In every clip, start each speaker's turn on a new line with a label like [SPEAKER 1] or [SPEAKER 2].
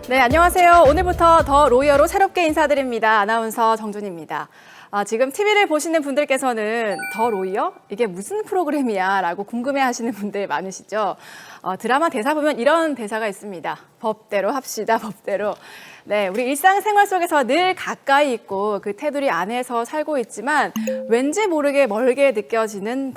[SPEAKER 1] 네, 안녕하세요. 오늘부터 더 로이어로 새롭게 인사드립니다. 아나운서 정준입니다. 지금 TV를 보시는 분들께서는 더 로이어? 이게 무슨 프로그램이야? 라고 궁금해하시는 분들 많으시죠? 드라마 대사 보면 이런 대사가 있습니다. 법대로 합시다, 법대로. 네, 우리 일상생활 속에서 늘 가까이 있고 그 테두리 안에서 살고 있지만 왠지 모르게 멀게 느껴지는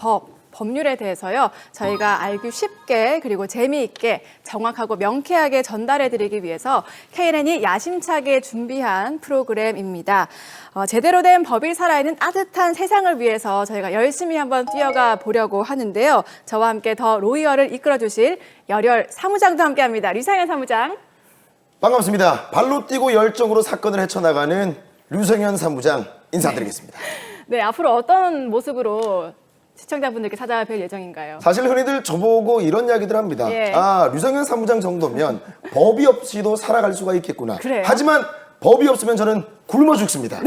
[SPEAKER 1] 법률에 대해서요, 저희가 알기 쉽게 그리고 재미있게 정확하고 명쾌하게 전달해드리기 위해서 KNN이 야심차게 준비한 프로그램입니다. 제대로 된 법이 살아있는 따뜻한 세상을 위해서 저희가 열심히 한번 뛰어가 보려고 하는데요. 저와 함께 더 로이어를 이끌어주실 열혈 사무장도 함께합니다. 류상현 사무장.
[SPEAKER 2] 반갑습니다. 발로 뛰고 열정으로 사건을 헤쳐나가는 류상현 사무장 인사드리겠습니다.
[SPEAKER 1] 네, 앞으로 어떤 모습으로 시청자분들께 찾아뵐 예정인가요?
[SPEAKER 2] 사실 흔히들 저보고 이런 이야기들 합니다.
[SPEAKER 1] 예.
[SPEAKER 2] 류상현 사무장 정도면 법이 없이도 살아갈 수가 있겠구나.
[SPEAKER 1] 그래요?
[SPEAKER 2] 하지만 법이 없으면 저는 굶어 죽습니다.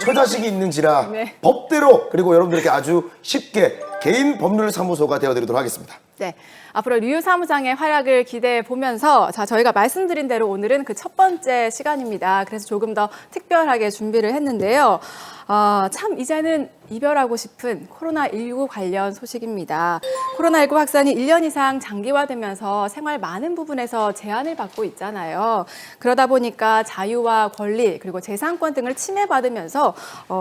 [SPEAKER 2] 처자식이 있는지라
[SPEAKER 1] 네.
[SPEAKER 2] 법대로, 그리고 여러분들께 아주 쉽게 개인 법률사무소가 되어드리도록 하겠습니다.
[SPEAKER 1] 네, 앞으로 류 사무장의 활약을 기대해 보면서 저희가 말씀드린 대로 오늘은 그 첫 번째 시간입니다. 그래서 조금 더 특별하게 준비를 했는데요. 참 이제는 이별하고 싶은 코로나19 관련 소식입니다. 코로나19 확산이 1년 이상 장기화되면서 생활 많은 부분에서 제한을 받고 있잖아요. 그러다 보니까 자유와 권리 그리고 재산권 등을 침해받으면서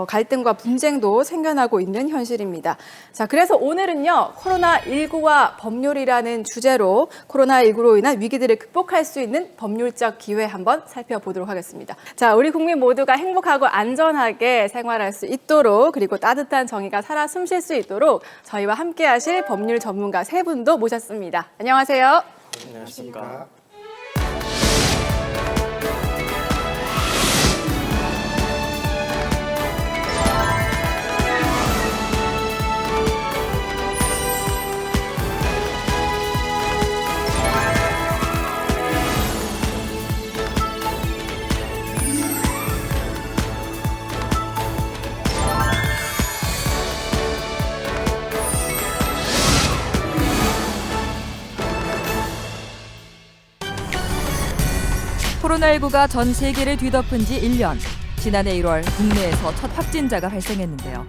[SPEAKER 1] 갈등과 분쟁도 생겨나고 있는 현실입니다. 자, 그래서 오늘은요, 코로나19와 법률이라는 주제로 코로나19로 인한 위기들을 극복할 수 있는 법률적 기회 한번 살펴보도록 하겠습니다. 자, 우리 국민 모두가 행복하고 안전하게 생활할 수 있도록, 그리고 따뜻한 정의가 살아 숨쉴 수 있도록 저희와 함께 하실 법률 전문가 세 분도 모셨습니다. 안녕하세요.
[SPEAKER 2] 안녕하십니까.
[SPEAKER 3] 코로나19가 전 세계를 뒤덮은 지 1년. 지난해 1월 국내에서 첫 확진자가 발생했는데요.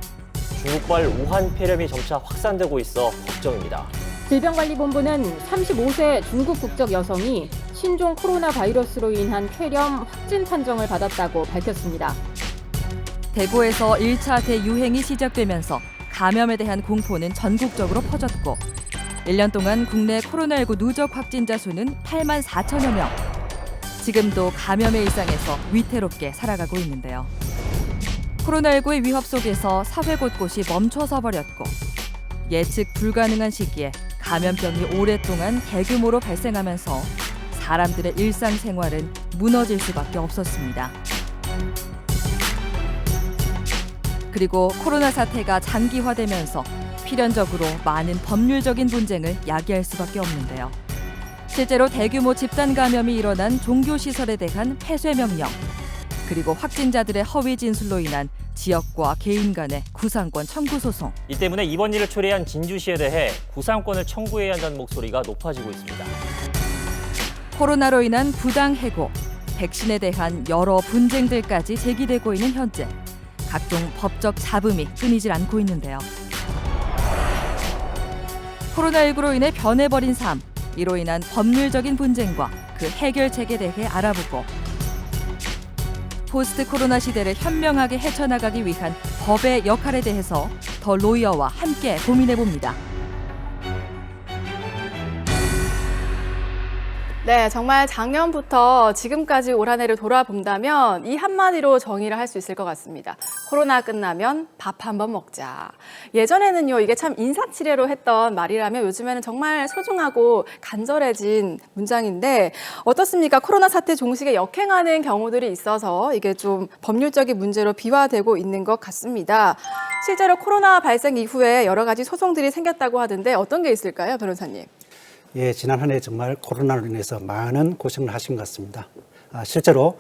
[SPEAKER 4] 중국발 우한 폐렴이 점차 확산되고 있어 걱정입니다.
[SPEAKER 5] 질병관리본부는 35세 중국 국적 여성이 신종 코로나 바이러스로 인한 폐렴 확진 판정을 받았다고 밝혔습니다.
[SPEAKER 3] 대구에서 1차 대유행이 시작되면서 감염에 대한 공포는 전국적으로 퍼졌고 1년 동안 국내 코로나19 누적 확진자 수는 8만 4천여 명. 지금도 감염의 일상에서 위태롭게 살아가고 있는데요. 코로나19의 위협 속에서 사회 곳곳이 멈춰서 버렸고 예측 불가능한 시기에 감염병이 오랫동안 대규모로 발생하면서 사람들의 일상생활은 무너질 수밖에 없었습니다. 그리고 코로나 사태가 장기화되면서 필연적으로 많은 법률적인 분쟁을 야기할 수밖에 없는데요. 실제로 대규모 집단 감염이 일어난 종교시설에 대한 폐쇄 명령, 그리고 확진자들의 허위 진술로 인한 지역과 개인 간의 구상권 청구 소송.
[SPEAKER 4] 이 때문에 이번 일을 초래한 진주시에 대해 구상권을 청구해야 한다는 목소리가 높아지고 있습니다.
[SPEAKER 3] 코로나로 인한 부당 해고, 백신에 대한 여러 분쟁들까지 제기되고 있는 현재 각종 법적 잡음이 끊이질 않고 있는데요. 코로나19로 인해 변해버린 삶, 이로 인한 법률적인 분쟁과 그 해결책에 대해 알아보고 포스트 코로나 시대를 현명하게 헤쳐나가기 위한 법의 역할에 대해서 더 로이어와 함께 고민해봅니다.
[SPEAKER 1] 네, 정말 작년부터 지금까지 올 한 해를 돌아본다면 이 한마디로 정의를 할 수 있을 것 같습니다. 코로나 끝나면 밥 한번 먹자. 예전에는요, 이게 참 인사치레로 했던 말이라면 요즘에는 정말 소중하고 간절해진 문장인데 어떻습니까? 코로나 사태 종식에 역행하는 경우들이 있어서 이게 좀 법률적인 문제로 비화되고 있는 것 같습니다. 실제로 코로나 발생 이후에 여러 가지 소송들이 생겼다고 하던데 어떤 게 있을까요, 변호사님?
[SPEAKER 6] 예, 지난 한 해 정말 코로나로 인해서 많은 고생을 하신 것 같습니다. 실제로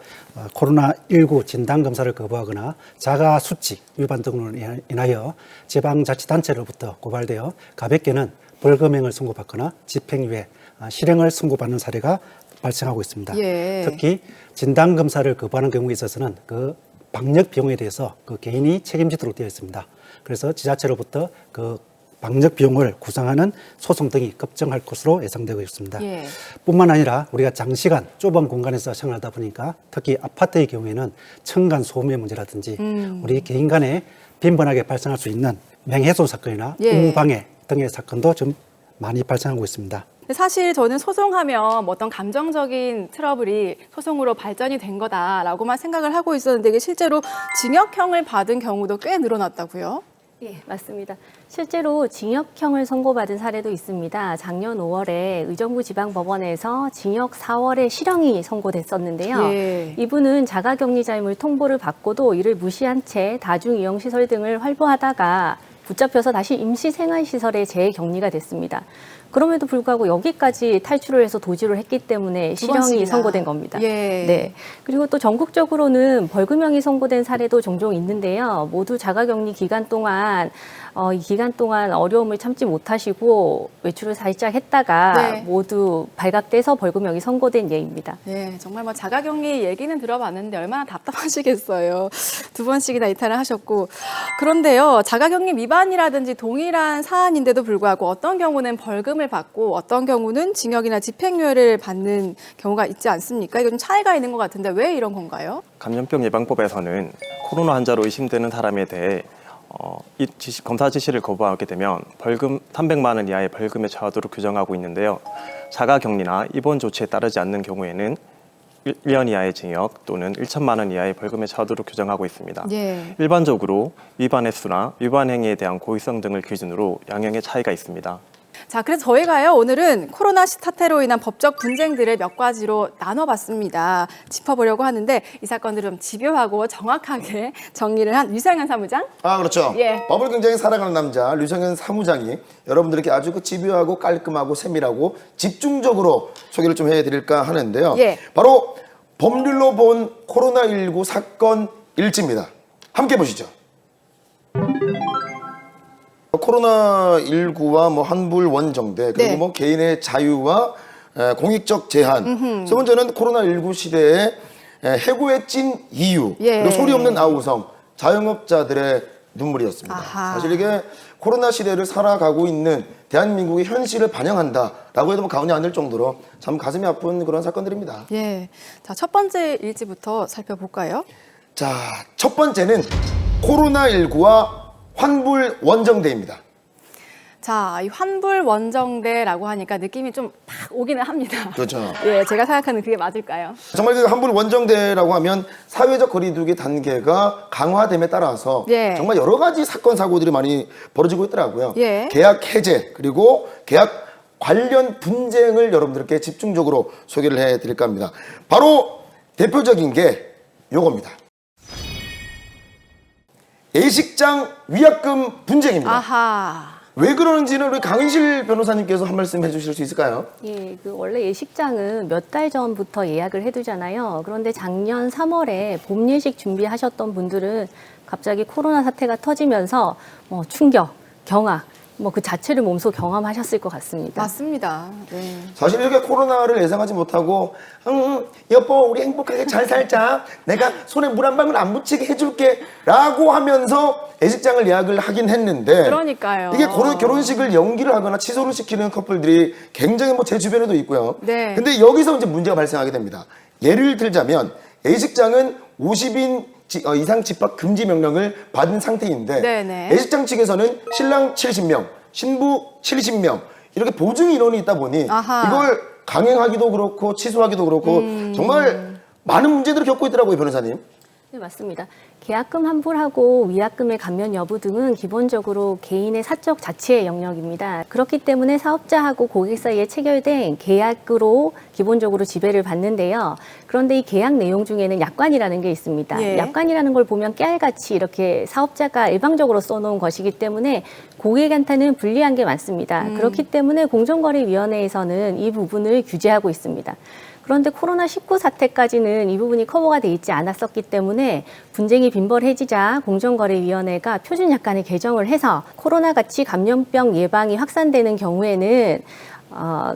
[SPEAKER 6] 코로나19 진단검사를 거부하거나 자가 수치 위반 등으로 인하여 지방자치단체로부터 고발되어 가볍게는 벌금형을 선고받거나 집행유예, 실형을 선고받는 사례가 발생하고 있습니다.
[SPEAKER 1] 예.
[SPEAKER 6] 특히 진단 검사를 거부하는 경우에 있어서는 그 방역 비용에 대해서 그 개인이 책임지도록 되어 있습니다. 그래서 지자체로부터 그 방역 비용을 구상하는 소송 등이 급증할 것으로 예상되고 있습니다.
[SPEAKER 1] 예.
[SPEAKER 6] 뿐만 아니라 우리가 장시간 좁은 공간에서 생활하다 보니까 특히 아파트의 경우에는 층간 소음의 문제라든지 우리 개인 간에 빈번하게 발생할 수 있는 명예훼손 사건이나
[SPEAKER 1] 예.
[SPEAKER 6] 업무방해 등의 사건도 좀 많이 발생하고 있습니다.
[SPEAKER 1] 근데 사실 저는 소송하면 뭐 어떤 감정적인 트러블이 소송으로 발전이 된 거다라고만 생각을 하고 있었는데 이게 실제로 징역형을 받은 경우도 꽤 늘어났다고요?
[SPEAKER 7] 예, 맞습니다. 실제로 징역형을 선고받은 사례도 있습니다. 작년 5월에 의정부 지방법원에서 징역 4월에 실형이 선고됐었는데요.
[SPEAKER 1] 예.
[SPEAKER 7] 이분은 자가격리자임을 통보를 받고도 이를 무시한 채 다중이용시설 등을 활보하다가 붙잡혀서 다시 임시생활시설에 재격리가 됐습니다. 그럼에도 불구하고 여기까지 탈출을 해서 도주를 했기 때문에
[SPEAKER 1] 두
[SPEAKER 7] 실형이
[SPEAKER 1] 번씩이나.
[SPEAKER 7] 선고된 겁니다.
[SPEAKER 1] 예.
[SPEAKER 7] 네. 그리고 또 전국적으로는 벌금형이 선고된 사례도 종종 있는데요. 모두 자가격리 기간 동안 이 기간 동안 어려움을 참지 못하시고 외출을 살짝 했다가
[SPEAKER 1] 네.
[SPEAKER 7] 모두 발각돼서 벌금형이 선고된 예입니다.
[SPEAKER 1] 네, 정말 뭐 자가격리 얘기는 들어봤는데 얼마나 답답하시겠어요. 두 번씩이나 이탈을 하셨고. 그런데요, 자가격리 위반이라든지 동일한 사안인데도 불구하고 어떤 경우는 벌금을 받고 어떤 경우는 징역이나 집행유예를 받는 경우가 있지 않습니까? 이거 좀 차이가 있는 것 같은데 왜 이런 건가요?
[SPEAKER 8] 감염병 예방법에서는 코로나 환자로 의심되는 사람에 대해 검사 지시를 거부하게 되면 벌금 300만 원 이하의 벌금에 처하도록 규정하고 있는데요. 자가격리나 입원 조치에 따르지 않는 경우에는 1년 이하의 징역 또는 1천만 원 이하의 벌금에 처하도록 규정하고 있습니다.
[SPEAKER 1] 예.
[SPEAKER 8] 일반적으로 위반 횟수나 위반 행위에 대한 고의성 등을 기준으로 양형의 차이가 있습니다.
[SPEAKER 1] 자, 그래서 저희가요, 오늘은 코로나 사태로 인한 법적 분쟁들을 몇 가지로 나눠봤습니다. 짚어보려고 하는데 이 사건들을 좀 집요하고 정확하게 정리를 한 류성현 사무장.
[SPEAKER 2] 아, 그렇죠.
[SPEAKER 1] 예.
[SPEAKER 2] 법을 굉장히 사랑하는 남자 류성현 사무장이 여러분들께 아주 그 집요하고 깔끔하고 세밀하고 집중적으로 소개를 좀 해드릴까 하는데요.
[SPEAKER 1] 예.
[SPEAKER 2] 바로 법률로 본 코로나19 사건 일지입니다. 함께 보시죠. 코로나19와 뭐 환불 원정대 그리고
[SPEAKER 1] 네.
[SPEAKER 2] 뭐 개인의 자유와 공익적 제한. 세 번째는 코로나19 시대에 해고에 찐 이유.
[SPEAKER 1] 예.
[SPEAKER 2] 그리고 소리 없는 아우성. 자영업자들의 눈물이었습니다.
[SPEAKER 1] 아하.
[SPEAKER 2] 사실 이게 코로나 시대를 살아가고 있는 대한민국의 현실을 반영한다라고 해도 뭐 과언이 아닐 정도로 참 가슴이 아픈 그런 사건들입니다.
[SPEAKER 1] 예. 자, 첫 번째 일지부터 살펴볼까요?
[SPEAKER 2] 자, 첫 번째는 코로나19와 환불 원정대입니다.
[SPEAKER 1] 자, 이 환불 원정대라고 하니까 느낌이 좀 팍 오기는 합니다.
[SPEAKER 2] 그렇죠.
[SPEAKER 1] 예, 제가 생각하는 그게 맞을까요?
[SPEAKER 2] 정말 그 환불 원정대라고 하면 사회적 거리두기 단계가 강화됨에 따라서
[SPEAKER 1] 예.
[SPEAKER 2] 정말 여러 가지 사건 사고들이 많이 벌어지고 있더라고요.
[SPEAKER 1] 예.
[SPEAKER 2] 계약 해제 그리고 계약 관련 분쟁을 여러분들께 집중적으로 소개를 해드릴까 합니다. 바로 대표적인 게 요겁니다. 예식장 위약금 분쟁입니다.
[SPEAKER 1] 아하.
[SPEAKER 2] 왜 그러는지는 우리 강인실 변호사님께서 한 말씀 해주실 수 있을까요?
[SPEAKER 7] 예, 원래 예식장은 몇 달 전부터 예약을 해두잖아요. 그런데 작년 3월에 봄 예식 준비하셨던 분들은 갑자기 코로나 사태가 터지면서 충격, 경악, 그 자체를 몸소 경험하셨을 것 같습니다.
[SPEAKER 1] 맞습니다. 네.
[SPEAKER 2] 사실 이렇게 코로나를 예상하지 못하고 여보 우리 행복하게 잘 살자 내가 손에 물 한 방울 안 묻히게 해줄게 라고 하면서 예식장을 예약을 하긴 했는데
[SPEAKER 1] 그러니까요.
[SPEAKER 2] 이게 결혼식을 연기를 하거나 취소를 시키는 커플들이 굉장히 제 주변에도 있고요.
[SPEAKER 1] 네.
[SPEAKER 2] 근데 여기서 이제 문제가 발생하게 됩니다. 예를 들자면 예식장은 50인 이상 집합 금지 명령을 받은 상태인데
[SPEAKER 1] 네네.
[SPEAKER 2] 예식장 측에서는 신랑 70명, 신부 70명 이렇게 보증 인원이 있다 보니
[SPEAKER 1] 아하.
[SPEAKER 2] 이걸 강행하기도 그렇고 취소하기도 그렇고 정말 많은 문제들을 겪고 있더라고요, 변호사님.
[SPEAKER 7] 네, 맞습니다. 계약금 환불하고 위약금의 감면 여부 등은 기본적으로 개인의 사적 자치의 영역입니다. 그렇기 때문에 사업자하고 고객 사이에 체결된 계약으로 기본적으로 지배를 받는데요. 그런데 이 계약 내용 중에는 약관이라는 게 있습니다.
[SPEAKER 1] 예.
[SPEAKER 7] 약관이라는 걸 보면 깨알같이 이렇게 사업자가 일방적으로 써놓은 것이기 때문에 고객한테는 불리한 게 많습니다. 그렇기 때문에 공정거래위원회에서는 이 부분을 규제하고 있습니다. 그런데 코로나19 사태까지는 이 부분이 커버가 돼 있지 않았었기 때문에 분쟁이 빈번해지자 공정거래위원회가 표준약관을 개정을 해서 코로나같이 감염병 예방이 확산되는 경우에는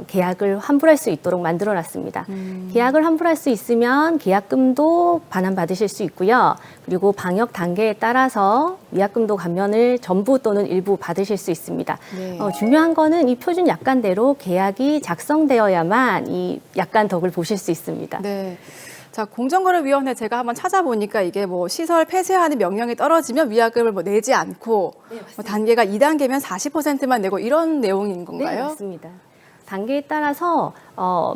[SPEAKER 7] 계약을 환불할 수 있도록 만들어놨습니다. 계약을 환불할 수 있으면 계약금도 반환받으실 수 있고요. 그리고 방역 단계에 따라서 위약금도 감면을 전부 또는 일부 받으실 수 있습니다.
[SPEAKER 1] 네.
[SPEAKER 7] 중요한 거는 이 표준 약관대로 계약이 작성되어야만 이 약관 덕을 보실 수 있습니다.
[SPEAKER 1] 네. 자, 공정거래위원회 제가 한번 찾아보니까 이게 뭐 시설 폐쇄하는 명령이 떨어지면 위약금을 뭐 내지 않고 뭐 단계가 2단계면 40%만 내고 이런 내용인
[SPEAKER 7] 네,
[SPEAKER 1] 건가요?
[SPEAKER 7] 맞습니다. 단계에 따라서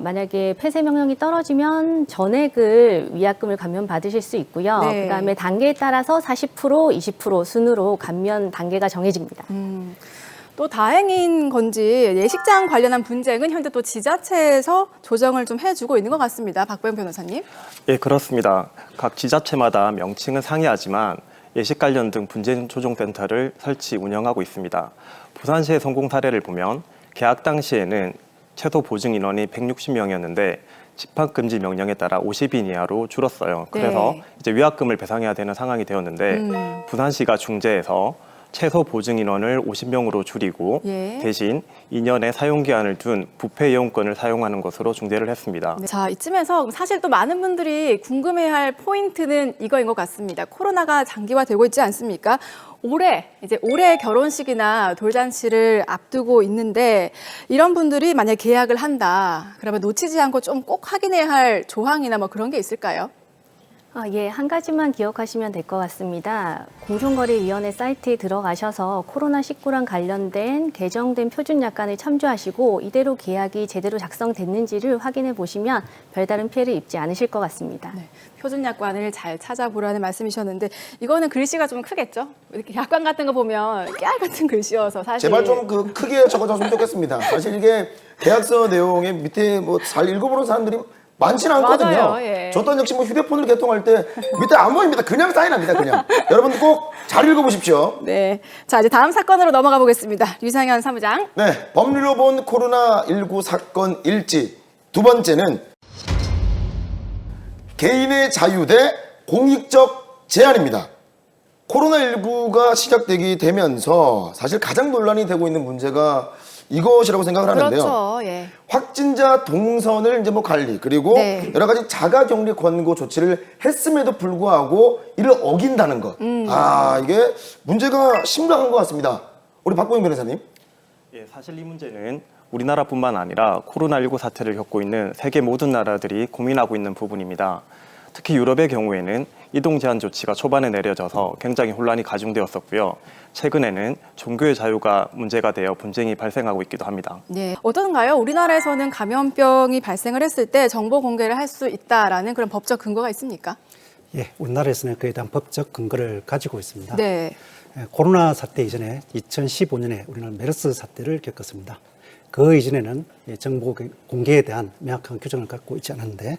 [SPEAKER 7] 만약에 폐쇄 명령이 떨어지면 전액을 위약금을 감면 받으실 수 있고요.
[SPEAKER 1] 네.
[SPEAKER 7] 그다음에 단계에 따라서 40%, 20% 순으로 감면 단계가 정해집니다.
[SPEAKER 1] 또 다행인 건지 예식장 관련한 분쟁은 현재 또 지자체에서 조정을 좀 해주고 있는 것 같습니다. 박보영 변호사님.
[SPEAKER 8] 예, 그렇습니다. 각 지자체마다 명칭은 상이하지만 예식 관련 등 분쟁 조정센터를 설치 운영하고 있습니다. 부산시의 성공 사례를 보면 계약 당시에는 최소 보증 인원이 160명이었는데 집합 금지 명령에 따라 50인 이하로 줄었어요. 그래서
[SPEAKER 1] 네.
[SPEAKER 8] 이제 위약금을 배상해야 되는 상황이 되었는데 부산시가 중재해서 최소 보증 인원을 50명으로 줄이고
[SPEAKER 1] 예.
[SPEAKER 8] 대신 2년의 사용 기한을 둔 부패 이용권을 사용하는 것으로 중재를 했습니다.
[SPEAKER 1] 네. 자, 이쯤에서 사실 또 많은 분들이 궁금해할 포인트는 이거인 것 같습니다. 코로나가 장기화되고 있지 않습니까? 올해 결혼식이나 돌잔치를 앞두고 있는데 이런 분들이 만약 계약을 한다. 그러면 놓치지 않고 좀 꼭 확인해야 할 조항이나 뭐 그런 게 있을까요?
[SPEAKER 7] 예, 한 가지만 기억하시면 될 것 같습니다. 공정거래위원회 사이트에 들어가셔서 코로나19랑 관련된 개정된 표준 약관을 참조하시고 이대로 계약이 제대로 작성됐는지를 확인해 보시면 별다른 피해를 입지 않으실 것 같습니다.
[SPEAKER 1] 네, 표준 약관을 잘 찾아보라는 말씀이셨는데 이거는 글씨가 좀 크겠죠? 이렇게 약관 같은 거 보면 깨알 같은 글씨여서 사실
[SPEAKER 2] 제발 좀 그 크게 적어줬으면 좋겠습니다. 사실 이게 계약서 내용에 밑에 뭐 잘 읽어보는 사람들이 많지는 않거든요.
[SPEAKER 1] 맞아요, 예.
[SPEAKER 2] 저 또한 역시 뭐 휴대폰을 개통할 때 밑에 안 보입니다. 그냥 사인합니다. 그냥. 여러분들 꼭 잘 읽어보십시오.
[SPEAKER 1] 네. 자, 이제 다음 사건으로 넘어가 보겠습니다. 류상현 사무장.
[SPEAKER 2] 네, 법리로 본 코로나19 사건 일지. 두 번째는 개인의 자유 대 공익적 제한입니다. 코로나19가 시작되게 되면서 사실 가장 논란이 되고 있는 문제가 이것이라고 생각을 하는데요.
[SPEAKER 1] 그렇죠. 예.
[SPEAKER 2] 확진자 동선을 이제 뭐 관리 그리고
[SPEAKER 1] 네.
[SPEAKER 2] 여러 가지 자가격리 권고 조치를 했음에도 불구하고 이를 어긴다는 것. 이게 문제가 심각한 것 같습니다. 우리 박보영 변호사님.
[SPEAKER 8] 예, 사실 이 문제는 우리나라뿐만 아니라 코로나19 사태를 겪고 있는 세계 모든 나라들이 고민하고 있는 부분입니다. 특히 유럽의 경우에는 이동 제한 조치가 초반에 내려져서 굉장히 혼란이 가중되었었고요. 최근에는 종교의 자유가 문제가 되어 분쟁이 발생하고 있기도 합니다.
[SPEAKER 1] 네. 어떤가요? 우리나라에서는 감염병이 발생을 했을 때 정보 공개를 할 수 있다라는 그런 법적 근거가 있습니까?
[SPEAKER 6] 예, 우리나라에서는 그에 대한 법적 근거를 가지고 있습니다.
[SPEAKER 1] 네.
[SPEAKER 6] 코로나 사태 이전에 2015년에 우리는 메르스 사태를 겪었습니다. 그 이전에는 정보 공개에 대한 명확한 규정을 갖고 있지 않았는데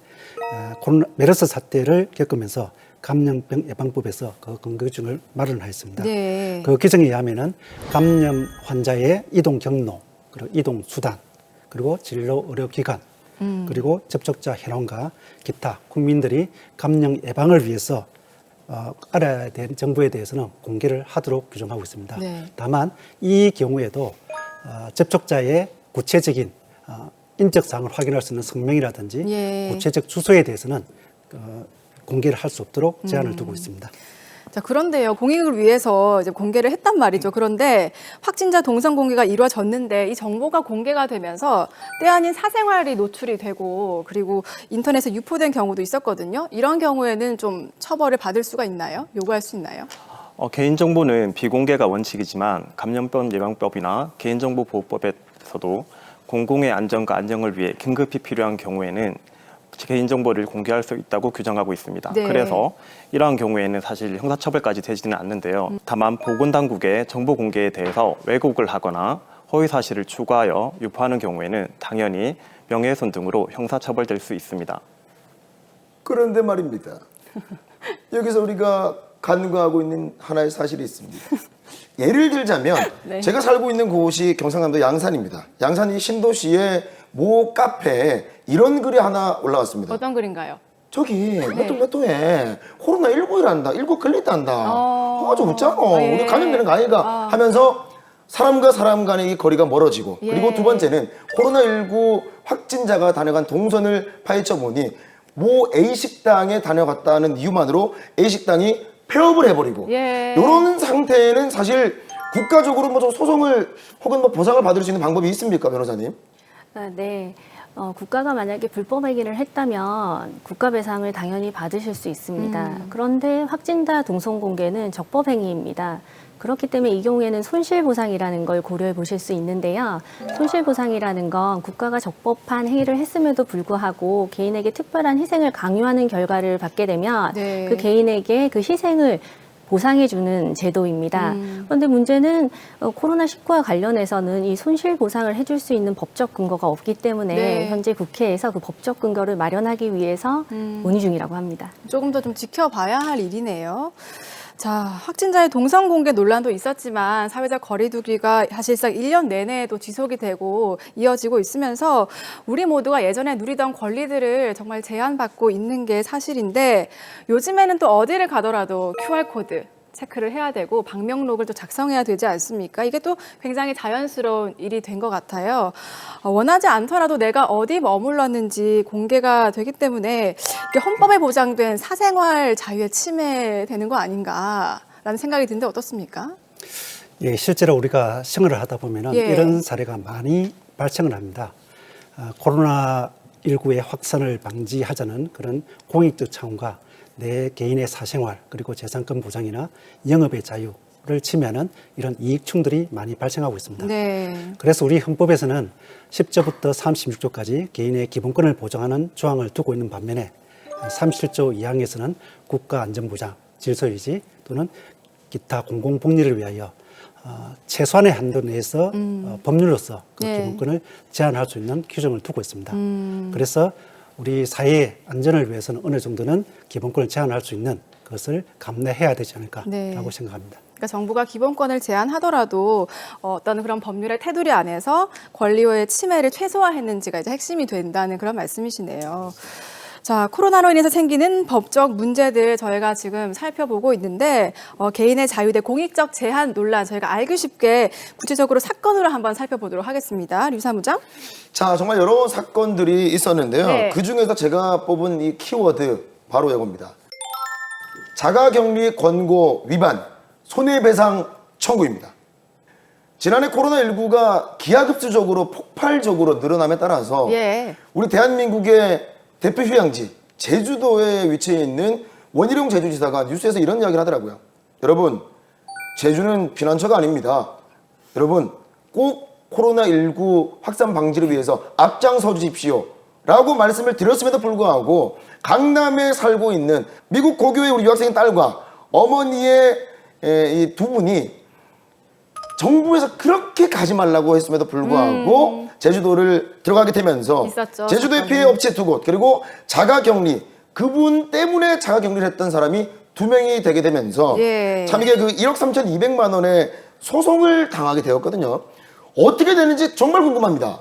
[SPEAKER 6] 메르스 사태를 겪으면서 감염병 예방법에서 그 근거 규정을 마련하였습니다.
[SPEAKER 1] 네.
[SPEAKER 6] 그 규정에 의하면은 감염 환자의 이동 경로, 그리고 이동 수단, 그리고 진료 의료 기관, 그리고 접촉자 현황과 기타 국민들이 감염 예방을 위해서 알아야 될 정보에 대해서는 공개를 하도록 규정하고 있습니다.
[SPEAKER 1] 네.
[SPEAKER 6] 다만 이 경우에도 접촉자의 구체적인 인적 사항을 확인할 수 있는 성명이라든지
[SPEAKER 1] 예.
[SPEAKER 6] 구체적 주소에 대해서는 공개를 할 수 없도록 제한을 두고 있습니다.
[SPEAKER 1] 자, 그런데요. 공익을 위해서 이제 공개를 했단 말이죠. 그런데 확진자 동선 공개가 이루어졌는데 이 정보가 공개가 되면서 때 아닌 사생활이 노출이 되고 그리고 인터넷에 유포된 경우도 있었거든요. 이런 경우에는 좀 처벌을 받을 수가 있나요? 요구할 수 있나요?
[SPEAKER 8] 개인정보는 비공개가 원칙이지만 감염병 예방법이나 개인정보보호법에서도 공공의 안전과 안녕을 위해 긴급히 필요한 경우에는 개인정보를 공개할 수 있다고 규정하고 있습니다.
[SPEAKER 1] 네.
[SPEAKER 8] 그래서 이러한 경우에는 사실 형사처벌까지 되지는 않는데요. 다만 보건당국의 정보 공개에 대해서 왜곡을 하거나 허위사실을 추가하여 유포하는 경우에는 당연히 명예훼손 등으로 형사처벌될 수 있습니다.
[SPEAKER 2] 그런데 말입니다. 여기서 우리가 간과하고 있는 하나의 사실이 있습니다. 예를 들자면
[SPEAKER 1] 네.
[SPEAKER 2] 제가 살고 있는 곳이 경상남도 양산입니다. 양산 이 신도시의 모 카페에 이런 글이 하나 올라왔습니다.
[SPEAKER 1] 어떤 글인가요?
[SPEAKER 2] 저기 몇 도에 코로나19이란다. 19 걸렸단다. 좀 웃잖아.
[SPEAKER 1] 예.
[SPEAKER 2] 우리 감염되는 거 아이가 하면서 사람과 사람 간의 이 거리가 멀어지고
[SPEAKER 1] 예.
[SPEAKER 2] 그리고 두 번째는 코로나19 확진자가 다녀간 동선을 파헤쳐 보니 모 A식당에 다녀갔다는 이유만으로 A식당이 폐업을 해버리고
[SPEAKER 1] 예.
[SPEAKER 2] 이런 상태는 사실 국가적으로 뭐 좀 소송을 혹은 뭐 보상을 받을 수 있는 방법이 있습니까, 변호사님?
[SPEAKER 7] 네. 국가가 만약에 불법 행위를 했다면 국가 배상을 당연히 받으실 수 있습니다. 그런데 확진자 동선 공개는 적법 행위입니다. 그렇기 때문에 이 경우에는 손실보상이라는 걸 고려해 보실 수 있는데요. 손실보상이라는 건 국가가 적법한 행위를 했음에도 불구하고 개인에게 특별한 희생을 강요하는 결과를 받게 되면
[SPEAKER 1] 네.
[SPEAKER 7] 그 개인에게 그 희생을 보상해주는 제도입니다. 그런데 문제는 코로나19와 관련해서는 이 손실보상을 해줄 수 있는 법적 근거가 없기 때문에
[SPEAKER 1] 네.
[SPEAKER 7] 현재 국회에서 그 법적 근거를 마련하기 위해서 논의 중이라고 합니다.
[SPEAKER 1] 조금 더 좀 지켜봐야 할 일이네요. 자, 확진자의 동선 공개 논란도 있었지만 사회적 거리두기가 사실상 1년 내내도 지속이 되고 이어지고 있으면서 우리 모두가 예전에 누리던 권리들을 정말 제한받고 있는 게 사실인데 요즘에는 또 어디를 가더라도 QR코드 체크를 해야 되고 방명록을 또 작성해야 되지 않습니까? 이게 또 굉장히 자연스러운 일이 된 것 같아요. 원하지 않더라도 내가 어디 머물렀는지 공개가 되기 때문에 이게 헌법에 보장된 사생활 자유의 침해되는 거 아닌가라는 생각이 드는데 어떻습니까?
[SPEAKER 6] 예, 실제로 우리가 생활을 하다 보면은
[SPEAKER 1] 예.
[SPEAKER 6] 이런 사례가 많이 발생을 합니다. 코로나19의 확산을 방지하자는 그런 공익적 차원과 내 개인의 사생활 그리고 재산권 보장이나 영업의 자유를 침해하는 이런 이익충돌이 많이 발생하고 있습니다.
[SPEAKER 1] 네.
[SPEAKER 6] 그래서 우리 헌법에서는 10조부터 36조까지 개인의 기본권을 보장하는 조항을 두고 있는 반면에 37조 2항에서는 국가안전보장, 질서유지 또는 기타 공공복리를 위하여 최소한의 한도 내에서 법률로서 그
[SPEAKER 1] 네.
[SPEAKER 6] 기본권을 제한할 수 있는 규정을 두고 있습니다. 그래서 우리 사회의 안전을 위해서는 어느 정도는 기본권을 제한할 수 있는 것을 감내해야 되지 않을까라고
[SPEAKER 1] 네.
[SPEAKER 6] 생각합니다.
[SPEAKER 1] 그러니까 정부가 기본권을 제한하더라도 어떤 그런 법률의 테두리 안에서 권리의 침해를 최소화했는지가 이제 핵심이 된다는 그런 말씀이시네요. 자, 코로나로 인해서 생기는 법적 문제들 저희가 지금 살펴보고 있는데 개인의 자유 대 공익적 제한 논란 저희가 알기 쉽게 구체적으로 사건으로 한번 살펴보도록 하겠습니다. 류 사무장.
[SPEAKER 2] 자, 정말 여러 사건들이 있었는데요.
[SPEAKER 1] 네.
[SPEAKER 2] 그중에서 제가 뽑은 이 키워드 바로 이겁니다. 자가격리 권고 위반, 손해배상 청구입니다. 지난해 코로나19가 기하급수적으로 폭발적으로 늘어남에 따라서
[SPEAKER 1] 예.
[SPEAKER 2] 우리 대한민국의 대표 휴양지 제주도에 위치해 있는 원희룡 제주지사가 뉴스에서 이런 이야기를 하더라고요. 여러분, 제주는 피난처가 아닙니다. 여러분, 꼭 코로나19 확산 방지를 위해서 앞장서 주십시오 라고 말씀을 드렸음에도 불구하고 강남에 살고 있는 미국 고교의 우리 유학생 딸과 어머니의 이 두 분이 정부에서 그렇게 가지 말라고 했음에도 불구하고 제주도를 들어가게 되면서
[SPEAKER 1] 있었죠,
[SPEAKER 2] 제주도의
[SPEAKER 1] 사건이.
[SPEAKER 2] 피해 업체 2곳 그리고 자가격리 그분 때문에 자가격리를 했던 사람이 2명이 되게 되면서
[SPEAKER 1] 예.
[SPEAKER 2] 참 이게 그 1억 3,200만 원의 소송을 당하게 되었거든요. 어떻게 되는지 정말 궁금합니다.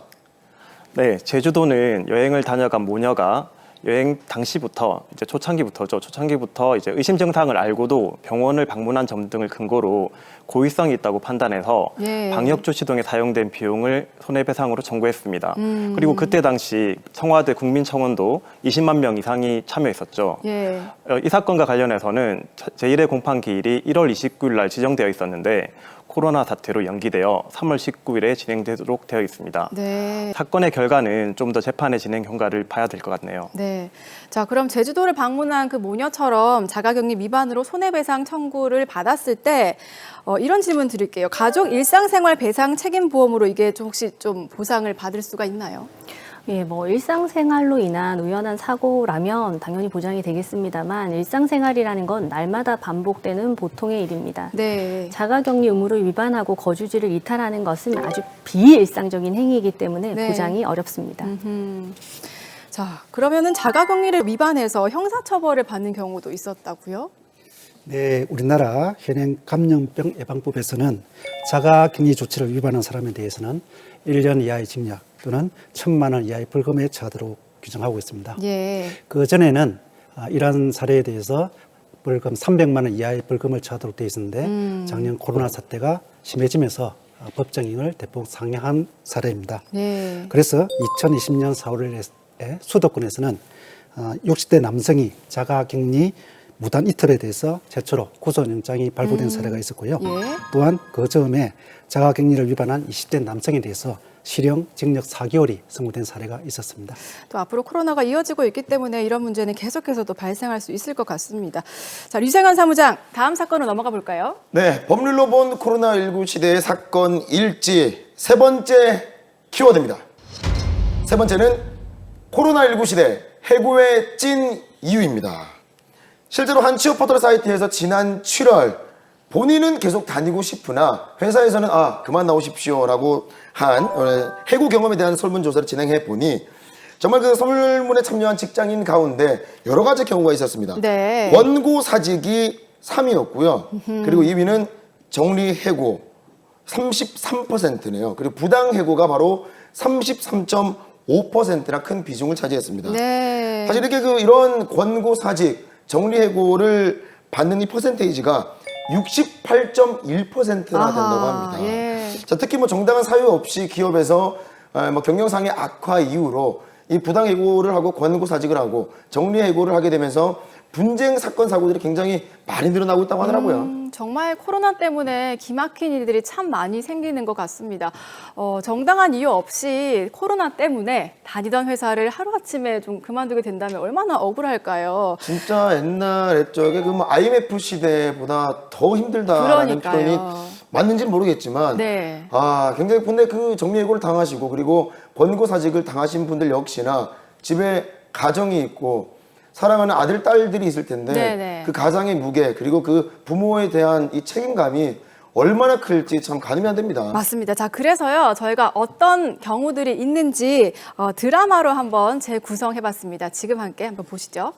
[SPEAKER 8] 네, 제주도는 여행을 다녀간 모녀가 여행 당시부터 이제 초창기부터 이제 의심 증상을 알고도 병원을 방문한 점 등을 근거로 고의성이 있다고 판단해서
[SPEAKER 1] 예.
[SPEAKER 8] 방역 조치 등에 사용된 비용을 손해배상으로 청구했습니다. 그리고 그때 당시 청와대 국민청원도 20만 명 이상이 참여했었죠.
[SPEAKER 1] 예.
[SPEAKER 8] 이 사건과 관련해서는 제1회 공판 기일이 1월 29일 날 지정되어 있었는데 코로나 사태로 연기되어 3월 19일에 진행되도록 되어 있습니다.
[SPEAKER 1] 네.
[SPEAKER 8] 사건의 결과는 좀 더 재판의 진행 경과를 봐야 될 것 같네요.
[SPEAKER 1] 네. 자, 그럼 제주도를 방문한 그 모녀처럼 자가격리 위반으로 손해배상 청구를 받았을 때 이런 질문 드릴게요. 가족 일상생활 배상 책임보험으로 이게 좀 혹시 좀 보상을 받을 수가 있나요?
[SPEAKER 7] 예, 뭐 일상생활로 인한 우연한 사고라면 당연히 보장이 되겠습니다만 일상생활이라는 건 날마다 반복되는 보통의 일입니다.
[SPEAKER 1] 네.
[SPEAKER 7] 자가격리 의무를 위반하고 거주지를 이탈하는 것은 아주 비일상적인 행위이기 때문에
[SPEAKER 1] 네.
[SPEAKER 7] 보장이 어렵습니다.
[SPEAKER 1] 자, 그러면은 자가격리를 위반해서 형사처벌을 받는 경우도 있었다고요?
[SPEAKER 6] 네, 우리나라 현행 감염병 예방법에서는 자가격리 조치를 위반한 사람에 대해서는 1년 이하의 징역 또는 1,000만 원 이하의 벌금에 처하도록 규정하고 있습니다.
[SPEAKER 1] 예.
[SPEAKER 6] 그 전에는 이러한 사례에 대해서 벌금 300만 원 이하의 벌금을 처하도록 되어 있었는데 작년 코로나 사태가 심해지면서 법정형을 대폭 상향한 사례입니다.
[SPEAKER 1] 네.
[SPEAKER 6] 그래서 2020년 4월에 수도권에서는 60대 남성이 자가격리 무단 이틀에 대해서 최초로 구속영장이 발부된 사례가 있었고요.
[SPEAKER 1] 예.
[SPEAKER 6] 또한 그 즈음에 자가격리를 위반한 20대 남성에 대해서 실형 징역 4개월이 선고된 사례가 있었습니다.
[SPEAKER 1] 또 앞으로 코로나가 이어지고 있기 때문에 이런 문제는 계속해서 또 발생할 수 있을 것 같습니다. 자, 류생환 사무장, 다음 사건으로 넘어가 볼까요?
[SPEAKER 2] 네, 법률로 본 코로나19 시대의 사건 일지 세 번째 키워드입니다. 세 번째는 코로나19 시대 해고의 찐 이유입니다. 실제로 한 취업 포털 사이트에서 지난 7월 본인은 계속 다니고 싶으나 회사에서는 그만 나오십시오라고 한 해고 경험에 대한 설문조사를 진행해 보니 정말 그 설문에 참여한 직장인 가운데 여러 가지 경우가 있었습니다.
[SPEAKER 1] 네.
[SPEAKER 2] 원고사직이 3위였고요. 그리고 2위는 정리해고 33%네요. 그리고 부당해고가 바로 33.5%나 큰 비중을 차지했습니다.
[SPEAKER 1] 네.
[SPEAKER 2] 사실 이렇게 이런 권고사직, 정리해고를 받는 이 퍼센테이지가 68.1%나 된다고 합니다.
[SPEAKER 1] 예.
[SPEAKER 2] 자, 특히 정당한 사유 없이 기업에서 경영상의 악화 이후로 이 부당해고를 하고 권고사직을 하고 정리해고를 하게 되면서 분쟁 사건 사고들이 굉장히 많이 늘어나고 있다고 하더라고요.
[SPEAKER 1] 정말 코로나 때문에 기막힌 일들이 참 많이 생기는 것 같습니다. 정당한 이유 없이 코로나 때문에 다니던 회사를 하루아침에 좀 그만두게 된다면 얼마나 억울할까요?
[SPEAKER 2] 진짜 옛날 옛적에 IMF 시대보다 더 힘들다라는
[SPEAKER 1] 그러니까요.
[SPEAKER 2] 표현이 맞는지는 모르겠지만
[SPEAKER 1] 네.
[SPEAKER 2] 굉장히 근데 그 정리해고를 당하시고 그리고 권고사직을 당하신 분들 역시나 집에 가정이 있고 사랑하는 아들, 딸들이 있을 텐데
[SPEAKER 1] 네네.
[SPEAKER 2] 그 가장의 무게 그리고 그 부모에 대한 이 책임감이 얼마나 클지 참 가늠이 안 됩니다.
[SPEAKER 1] 맞습니다. 자, 그래서요, 저희가 어떤 경우들이 있는지 드라마로 한번 재구성해봤습니다. 지금 함께 한번 보시죠.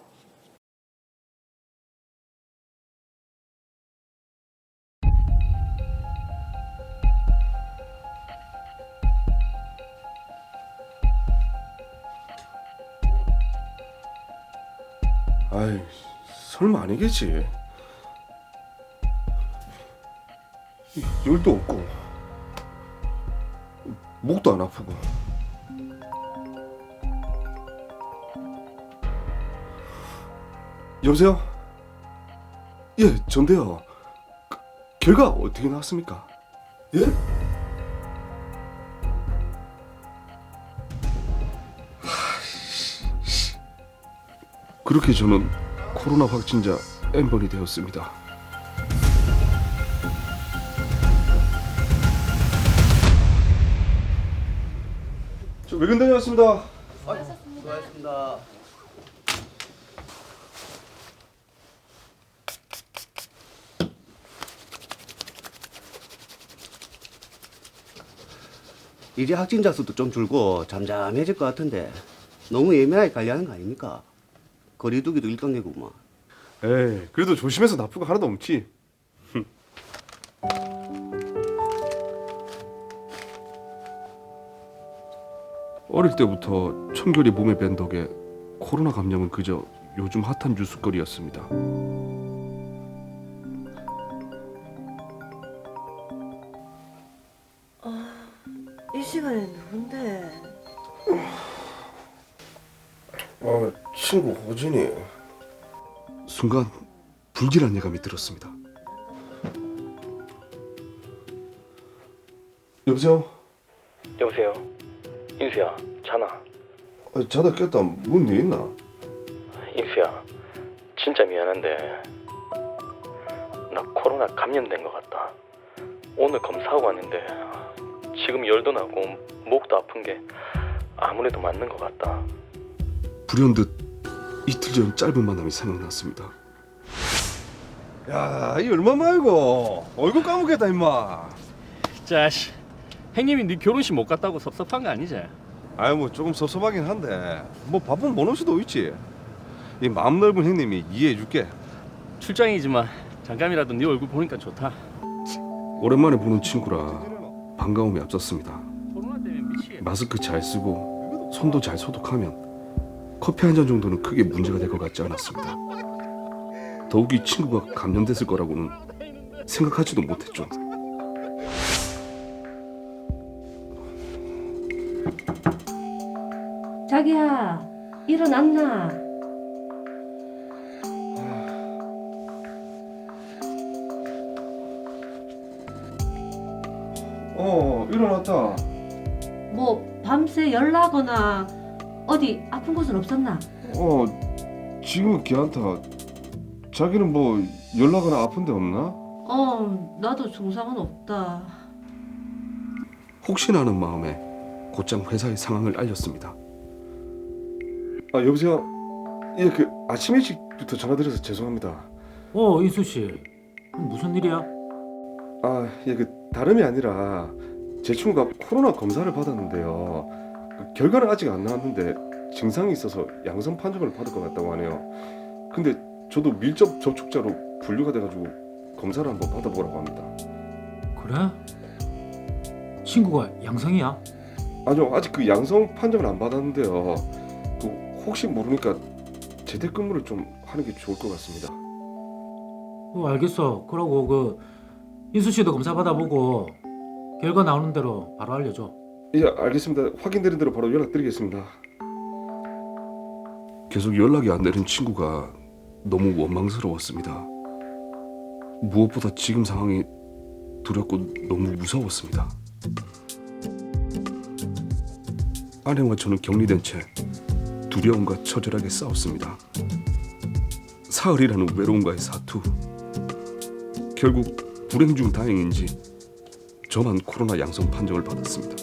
[SPEAKER 9] 아이, 설마 아니겠지. 열도 없고 목도 안 아프고 여보세요? 예, 전데요. 결과 어떻게 나왔습니까? 예? 그렇게 저는 코로나 확진자 N번이 되었습니다. 저 외근 다녀왔습니다.
[SPEAKER 10] 수고하셨습니다. 이제 확진자 수도 좀 줄고 잠잠해질 것 같은데 너무 예민하게 관리하는 거 아닙니까? 거리두기도 일단계구만.
[SPEAKER 9] 에이, 그래도 조심해서 나쁜 거 하나도 없지. 어릴 때부터 청결이 몸에 밴 덕에 코로나 감염은 그저 요즘 핫한 뉴스거리였습니다.
[SPEAKER 11] 이 시간에 누군데?
[SPEAKER 9] 친구 호진이. 순간 불길한 예감이 들었습니다. 여보세요?
[SPEAKER 12] 여보세요? 인수야, 자나?
[SPEAKER 9] 자다 깼다. 뭔 일 있나?
[SPEAKER 12] 인수야, 진짜 미안한데 나 코로나 감염된 것 같다. 오늘 검사하고 왔는데 지금 열도 나고 목도 아픈 게 아무래도 맞는 것 같다.
[SPEAKER 9] 불현듯 이틀 전 짧은 만남이 생각났습니다.
[SPEAKER 13] 야, 이 얼마 말고 얼굴 까먹겠다 임마.
[SPEAKER 4] 자씨, 형님이 네 결혼식 못 갔다고 섭섭한 거 아니지?
[SPEAKER 13] 아유 뭐 조금 섭섭하긴 한데 뭐 바쁜 못 올 수도 있지. 이 마음 넓은 형님이 이해해줄게.
[SPEAKER 4] 출장이지만 잠깐이라도 네 얼굴 보니까 좋다.
[SPEAKER 9] 오랜만에 보는 친구라 반가움이 앞섰습니다.
[SPEAKER 4] 코로나 때문에 미치겠다.
[SPEAKER 9] 마스크 잘 쓰고 손도 잘 소독하면 커피 한 잔 정도는 크게 문제가 될 것 같지 않았습니다. 더욱이 친구가 감염됐을 거라고는 생각하지도 못했죠.
[SPEAKER 11] 자기야, 일어났나?
[SPEAKER 13] 일어났다.
[SPEAKER 11] 뭐 밤새 열나거나 어디 아픈 곳은 없었나?
[SPEAKER 13] 지금은 괜찮다. 자기는 뭐 연락하나 아픈 데 없나?
[SPEAKER 11] 나도 증상은 없다.
[SPEAKER 9] 혹시나 하는 마음에 곧장 회사의 상황을 알렸습니다. 여보세요? 예, 아침 일찍부터 전화드려서 죄송합니다.
[SPEAKER 14] 인수 씨, 무슨 일이야?
[SPEAKER 13] 예, 다름이 아니라 제 친구가 코로나 검사를 받았는데요. 결과는 아직 안 나왔는데 증상이 있어서 양성 판정을 받을 것 같다고 하네요. 근데 저도 밀접 접촉자로 분류가 돼가지고 검사를 한번 받아보라고 합니다.
[SPEAKER 14] 그래? 친구가 양성이야?
[SPEAKER 13] 아니요, 아직 양성 판정을 안 받았는데요. 혹시 모르니까 재택근무를 좀 하는 게 좋을 것 같습니다.
[SPEAKER 14] 알겠어. 그러고 인수 씨도 검사 받아보고 결과 나오는 대로 바로 알려줘.
[SPEAKER 13] 예, 알겠습니다. 확인되는 대로 바로 연락드리겠습니다.
[SPEAKER 9] 계속 연락이 안 되는 친구가 너무 원망스러웠습니다. 무엇보다 지금 상황이 두렵고 너무 무서웠습니다. 아내와 저는 격리된 채 두려움과 처절하게 싸웠습니다. 사흘이라는 외로움과의 사투. 결국 불행 중 다행인지 저만 코로나 양성 판정을 받았습니다.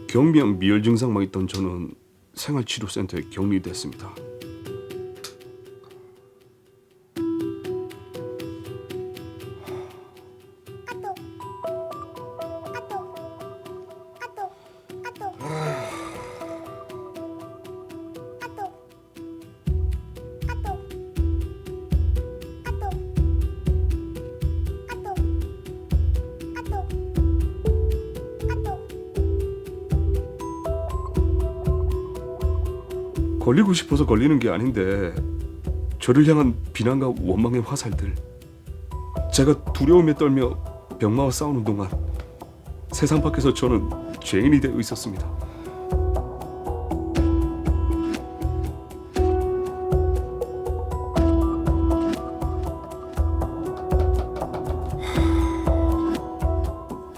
[SPEAKER 9] 경미한 미열 증상만 있던 저는 생활치료센터에 격리됐습니다. 걸리고 싶어서 걸리는 게 아닌데 저를 향한 비난과 원망의 화살들. 제가 두려움에 떨며 병마와 싸우는 동안 세상 밖에서 저는 죄인이 되어 있었습니다.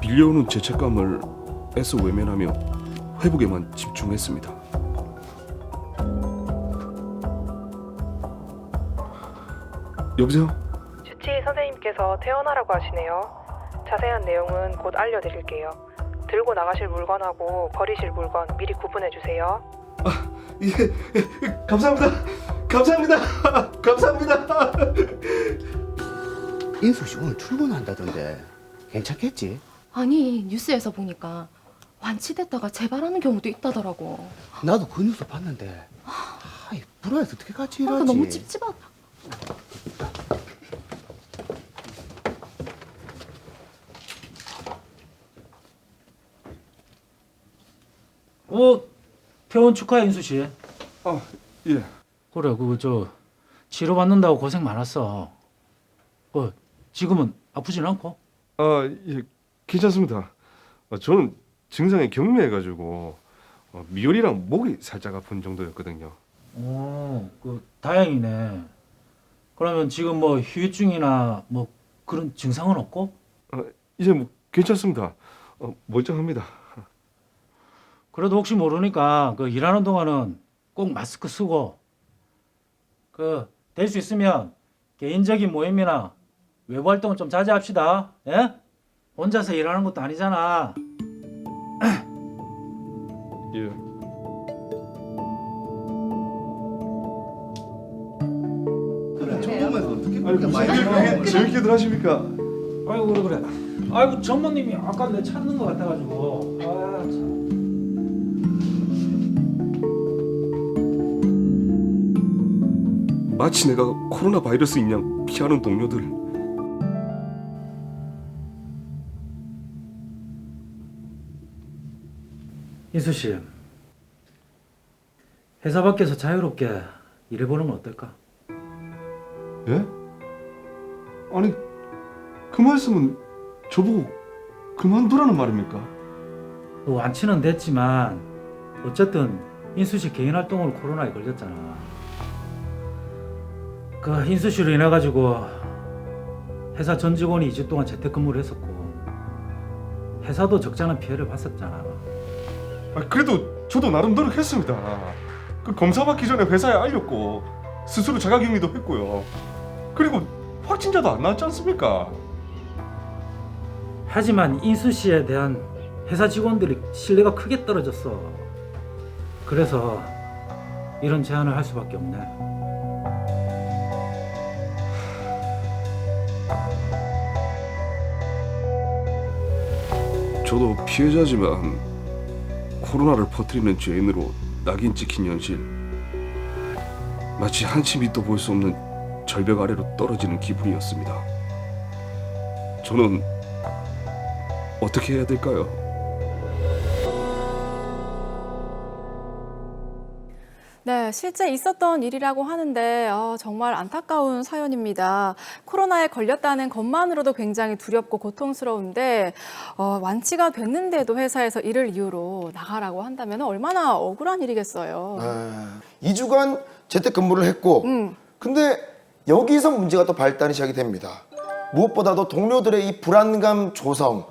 [SPEAKER 9] 빌려오는 죄책감을 애써 외면하며 회복에만 집중했습니다. 여보세요?
[SPEAKER 15] 주치 선생님께서 퇴원하라고 하시네요. 자세한 내용은 곧 알려드릴게요. 들고 나가실 물건하고 버리실 물건 미리 구분해 주세요.
[SPEAKER 13] 예, 감사합니다. 감사합니다.
[SPEAKER 10] 인수 씨 오늘 출근한다던데 괜찮겠지?
[SPEAKER 16] 아니 뉴스에서 보니까 완치됐다가 재발하는 경우도 있다더라고.
[SPEAKER 10] 나도 그 뉴스 봤는데 불안해서 어떻게 같이 일하지?
[SPEAKER 16] 너무 찝찝하다.
[SPEAKER 14] 퇴원 축하해 인수 씨.
[SPEAKER 13] 예.
[SPEAKER 14] 그래 치료 받는다고 고생 많았어. 지금은 아프진 않고?
[SPEAKER 13] 예, 괜찮습니다. 저는 증상이 경미해가지고 미열이랑 목이 살짝 아픈 정도였거든요.
[SPEAKER 14] 다행이네. 그러면 지금 휴유증이나 그런 증상은 없고?
[SPEAKER 13] 이제 괜찮습니다. 멀쩡합니다.
[SPEAKER 14] 그래도 혹시 모르니까 일하는 동안은 꼭 마스크 쓰고 될 수 있으면 개인적인 모임이나 외부 활동은 좀 자제합시다. 예? 혼자서 일하는 것도 아니잖아.
[SPEAKER 13] 예.
[SPEAKER 10] 그래,
[SPEAKER 13] 재밌게들 하십니까?
[SPEAKER 14] 아이고 그래. 아이고 전무님이 아까 내 찾는 것 같아가지고. 참.
[SPEAKER 9] 마치 내가 코로나 바이러스인 양 피하는 동료들.
[SPEAKER 14] 인수 씨, 회사 밖에서 자유롭게 일해보는 건 어떨까?
[SPEAKER 13] 예? 아니 그 말씀은 저보고 그만두라는 말입니까?
[SPEAKER 14] 또 완치는 됐지만 어쨌든 인수 씨 개인 활동으로 코로나에 걸렸잖아. 그 인수 씨로 인해 가지고 회사 전 직원이 2주 동안 재택근무를 했었고 회사도 적잖은 피해를 봤었잖아.
[SPEAKER 13] 그래도 저도 나름 노력했습니다. 그 검사 받기 전에 회사에 알렸고 스스로 자가격리도 했고요. 그리고 확진자도 안 나왔지 않습니까?
[SPEAKER 14] 하지만 인수 씨에 대한 회사 직원들이 신뢰가 크게 떨어졌어. 그래서 이런 제안을 할 수밖에 없네.
[SPEAKER 9] 저도 피해자지만 코로나를 퍼뜨리는 죄인으로 낙인 찍힌 현실, 마치 한치 밑도 볼 수 없는 절벽 아래로 떨어지는 기분이었습니다. 저는 어떻게 해야 될까요?
[SPEAKER 1] 네, 실제 있었던 일이라고 하는데 정말 안타까운 사연입니다. 코로나에 걸렸다는 것만으로도 굉장히 두렵고 고통스러운데 완치가 됐는데도 회사에서 이를 이유로 나가라고 한다면 얼마나 억울한 일이겠어요.
[SPEAKER 2] 2주간 재택근무를 했고 근데 여기서 문제가 또 발단이 시작이 됩니다. 무엇보다도 동료들의 이 불안감 조성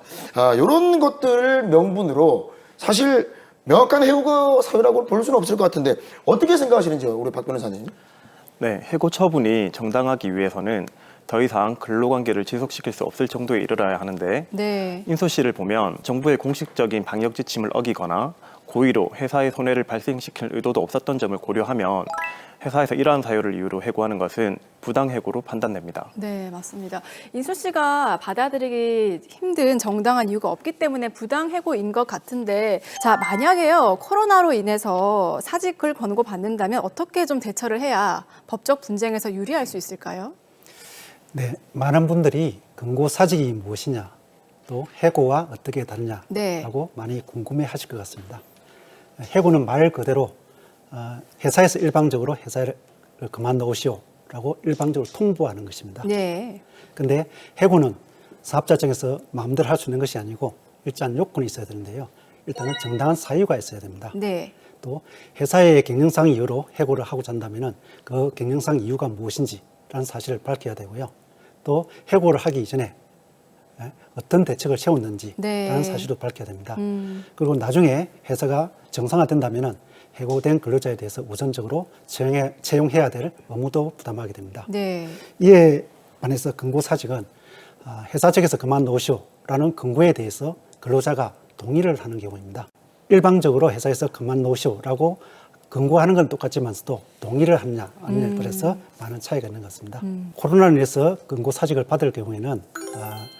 [SPEAKER 2] 이런 것들을 명분으로 사실 명확한 해고 사유라고 볼 수는 없을 것 같은데 어떻게 생각하시는지요, 우리 박 변호사님?
[SPEAKER 8] 네, 해고 처분이 정당하기 위해서는 더 이상 근로관계를 지속시킬 수 없을 정도에 이르러야 하는데
[SPEAKER 1] 네.
[SPEAKER 8] 인수 씨를 보면 정부의 공식적인 방역 지침을 어기거나 고의로 회사의 손해를 발생시킬 의도도 없었던 점을 고려하면 회사에서 이러한 사유를 이유로 해고하는 것은 부당해고로 판단됩니다.
[SPEAKER 1] 네, 맞습니다. 인수 씨가 받아들이기 힘든 정당한 이유가 없기 때문에 부당해고인 것 같은데 자, 만약에요, 코로나로 인해서 사직을 권고받는다면 어떻게 좀 대처를 해야 법적 분쟁에서 유리할 수 있을까요?
[SPEAKER 6] 네, 많은 분들이 근고사직이 무엇이냐, 또 해고와 어떻게 다르냐라고
[SPEAKER 1] 네.
[SPEAKER 6] 많이 궁금해하실 것 같습니다. 해고는 말 그대로 회사에서 일방적으로 회사를 그만두시오라고 일방적으로 통보하는 것입니다.
[SPEAKER 1] 네.
[SPEAKER 6] 근데 해고는 사업자청에서 마음대로 할 수 있는 것이 아니고 일정한 요건이 있어야 되는데요. 일단은 정당한 사유가 있어야 됩니다.
[SPEAKER 1] 네.
[SPEAKER 6] 또 회사의 경영상 이유로 해고를 하고자 한다면 그 경영상 이유가 무엇인지라는 사실을 밝혀야 되고요. 또 해고를 하기 이전에 어떤 대책을 세웠는지라는
[SPEAKER 1] 네.
[SPEAKER 6] 사실도 밝혀야 됩니다. 그리고 나중에 회사가 정상화된다면 해고된 근로자에 대해서 우선적으로 채용해야 될 업무도 부담하게 됩니다.
[SPEAKER 1] 네.
[SPEAKER 6] 이에 반해서 근고사직은 회사 측에서 그만두시오라는 근고에 대해서 근로자가 동의를 하는 경우입니다. 일방적으로 회사에서 그만두시오라고 근고하는 건 똑같지만서도 동의를 하느냐 아니냐에 따라서 많은 차이가 있는 것 같습니다. 코로나로 인해서 근고사직을 받을 경우에는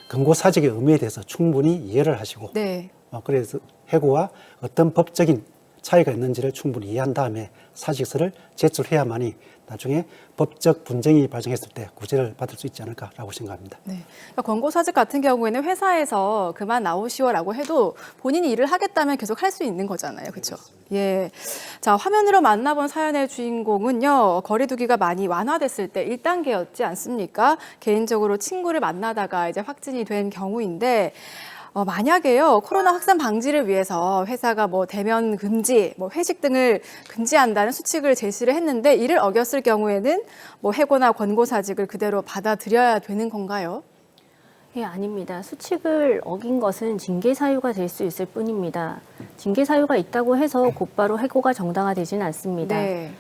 [SPEAKER 6] 근고사직의 의미에 대해서 충분히 이해를 하시고
[SPEAKER 1] 네.
[SPEAKER 6] 그래서 해고와 어떤 법적인 차이가 있는지를 충분히 이해한 다음에 사직서를 제출해야만이 나중에 법적 분쟁이 발생했을 때 구제를 받을 수 있지 않을까라고 생각합니다.
[SPEAKER 1] 네. 그러니까 권고사직 같은 경우에는 회사에서 그만 나오시오라고 해도 본인이 일을 하겠다면 계속 할 수 있는 거잖아요. 그렇죠? 예. 자, 화면으로 만나본 사연의 주인공은요. 거리두기가 많이 완화됐을 때 1단계였지 않습니까? 개인적으로 친구를 만나다가 이제 확진이 된 경우인데 만약에요, 코로나 확산 방지를 위해서 회사가 뭐 대면 금지, 뭐 회식 등을 금지한다는 수칙을 제시를 했는데 이를 어겼을 경우에는 뭐 해고나 권고사직을 그대로 받아들여야 되는 건가요?
[SPEAKER 7] 예, 아닙니다. 수칙을 어긴 것은 징계 사유가 될 수 있을 뿐입니다. 징계 사유가 있다고 해서 곧바로 해고가 정당화되지는 않습니다.
[SPEAKER 1] 네.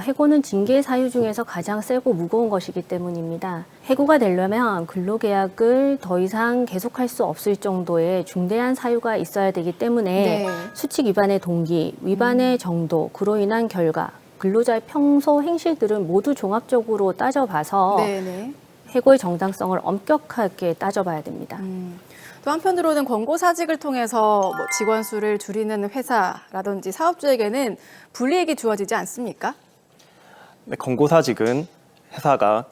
[SPEAKER 7] 해고는 징계 사유 중에서 가장 세고 무거운 것이기 때문입니다. 해고가 되려면 근로계약을 더 이상 계속할 수 없을 정도의 중대한 사유가 있어야 되기 때문에
[SPEAKER 1] 네.
[SPEAKER 7] 수칙 위반의 동기, 위반의 정도, 그로 인한 결과, 근로자의 평소 행실들은 모두 종합적으로 따져봐서
[SPEAKER 1] 네네.
[SPEAKER 7] 해고의 정당성을 엄격하게 따져봐야 됩니다.
[SPEAKER 1] 또 한편으로는 권고사직을 통해서 뭐 직원 수를 줄이는 회사라든지 사업주에게는 불이익이 주어지지 않습니까?
[SPEAKER 8] 네, 권고사직은 회사가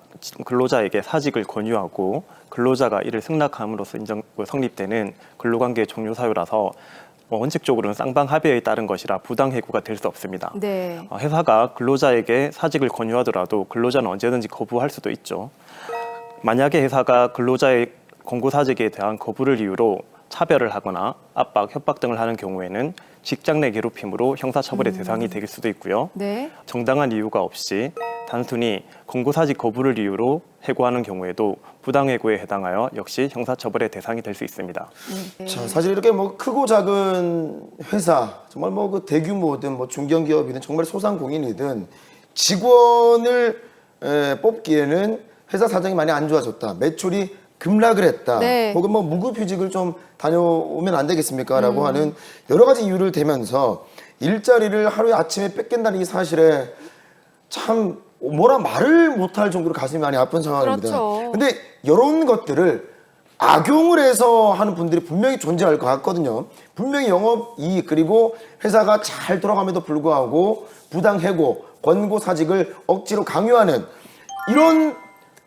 [SPEAKER 8] 근로자에게 사직을 권유하고 근로자가 이를 승낙함으로써 성립되는 근로관계 종료 사유라서 원칙적으로는 쌍방 합의에 따른 것이라 부당해고가 될 수 없습니다.
[SPEAKER 1] 네.
[SPEAKER 8] 회사가 근로자에게 사직을 권유하더라도 근로자는 언제든지 거부할 수도 있죠. 만약에 회사가 근로자의 권고사직에 대한 거부를 이유로 차별을 하거나 압박, 협박 등을 하는 경우에는 직장 내 괴롭힘으로 형사처벌의 대상이 될 수도 있고요.
[SPEAKER 1] 네. 정당한
[SPEAKER 8] 이유가 없이 단순히 권고사직 거부를 이유로 해고하는 경우에도 부당해고에 해당하여 역시 형사처벌의 대상이 될 수 있습니다.
[SPEAKER 2] 자, 사실 이렇게 뭐 크고 작은 회사, 정말 뭐 그 대규모든 뭐 중견기업이든 정말 소상공인이든 직원을 뽑기에는 회사 사정이 많이 안 좋아졌다, 매출이 급락을 했다,
[SPEAKER 1] 네.
[SPEAKER 2] 혹은 뭐 무급휴직을 좀 다녀오면 안 되겠습니까? 라고 하는 여러 가지 이유를 대면서 일자리를 하루에 아침에 뺏긴다는 이 사실에 참 뭐라 말을 못할 정도로 가슴이 많이 아픈 상황입니다.
[SPEAKER 1] 그렇죠.
[SPEAKER 2] 근데 이런 것들을 악용을 해서 하는 분들이 분명히 존재할 것 같거든요. 분명히 영업이익 그리고 회사가 잘 돌아감에도 불구하고 부당해고, 권고사직을 억지로 강요하는 이런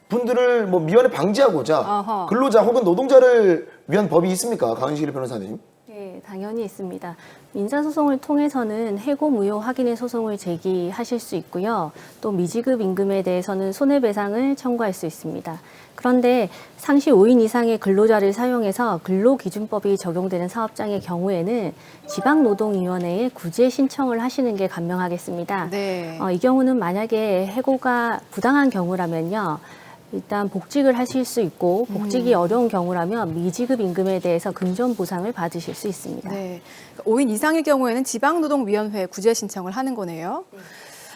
[SPEAKER 2] 분들을 뭐 미연에 방지하고자
[SPEAKER 1] 아하.
[SPEAKER 2] 근로자 혹은 노동자를 위한 법이 있습니까? 강은실 변호사님.
[SPEAKER 7] 네, 당연히 있습니다. 민사소송을 통해서는 해고 무효 확인의 소송을 제기하실 수 있고요. 또 미지급 임금에 대해서는 손해배상을 청구할 수 있습니다. 그런데 상시 5인 이상의 근로자를 사용해서 근로기준법이 적용되는 사업장의 경우에는 지방노동위원회에 구제 신청을 하시는 게 간명하겠습니다.
[SPEAKER 1] 네.
[SPEAKER 7] 이 경우는 만약에 해고가 부당한 경우라면요. 일단 복직을 하실 수 있고 복직이 어려운 경우라면 미지급 임금에 대해서 금전 보상을 받으실 수 있습니다.
[SPEAKER 1] 네. 5인 이상의 경우에는 지방노동위원회에 구제 신청을 하는 거네요.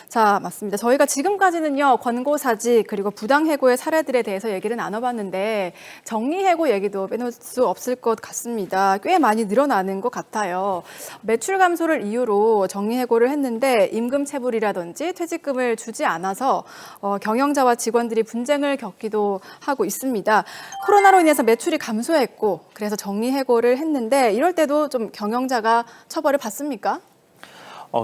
[SPEAKER 1] 자, 맞습니다. 저희가 지금까지는요, 권고사직 그리고 부당해고의 사례들에 대해서 얘기를 나눠봤는데 정리해고 얘기도 빼놓을 수 없을 것 같습니다. 꽤 많이 늘어나는 것 같아요. 매출 감소를 이유로 정리해고를 했는데 임금 체불이라든지 퇴직금을 주지 않아서 경영자와 직원들이 분쟁을 겪기도 하고 있습니다. 코로나로 인해서 매출이 감소했고 그래서 정리해고를 했는데 이럴 때도 좀 경영자가 처벌을 받습니까?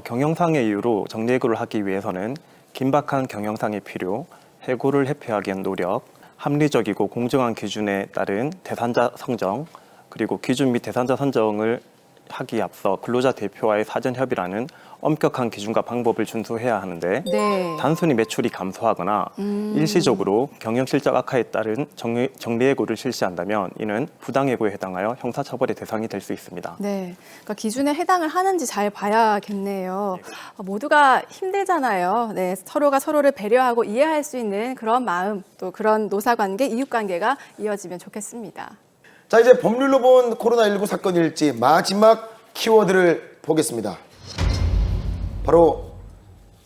[SPEAKER 8] 경영상의 이유로 정리해고를 하기 위해서는 긴박한 경영상의 필요, 해고를 회피하기 위한 노력, 합리적이고 공정한 기준에 따른 대상자 선정, 그리고 기준 및 대상자 선정을 하기에 앞서 근로자 대표와의 사전 협의라는 엄격한 기준과 방법을 준수해야 하는데
[SPEAKER 1] 네.
[SPEAKER 8] 단순히 매출이 감소하거나 일시적으로 경영 실적 악화에 따른 정리해고를 실시한다면 이는 부당해고에 해당하여 형사처벌의 대상이 될 수 있습니다.
[SPEAKER 1] 네, 그러니까 기준에 해당을 하는지 잘 봐야겠네요. 모두가 힘들잖아요. 네, 서로가 서로를 배려하고 이해할 수 있는 그런 마음, 또 그런 노사관계, 이웃관계가 이어지면 좋겠습니다.
[SPEAKER 2] 자, 이제 법률로 본 코로나19 사건 일지 마지막 키워드를 보겠습니다. 바로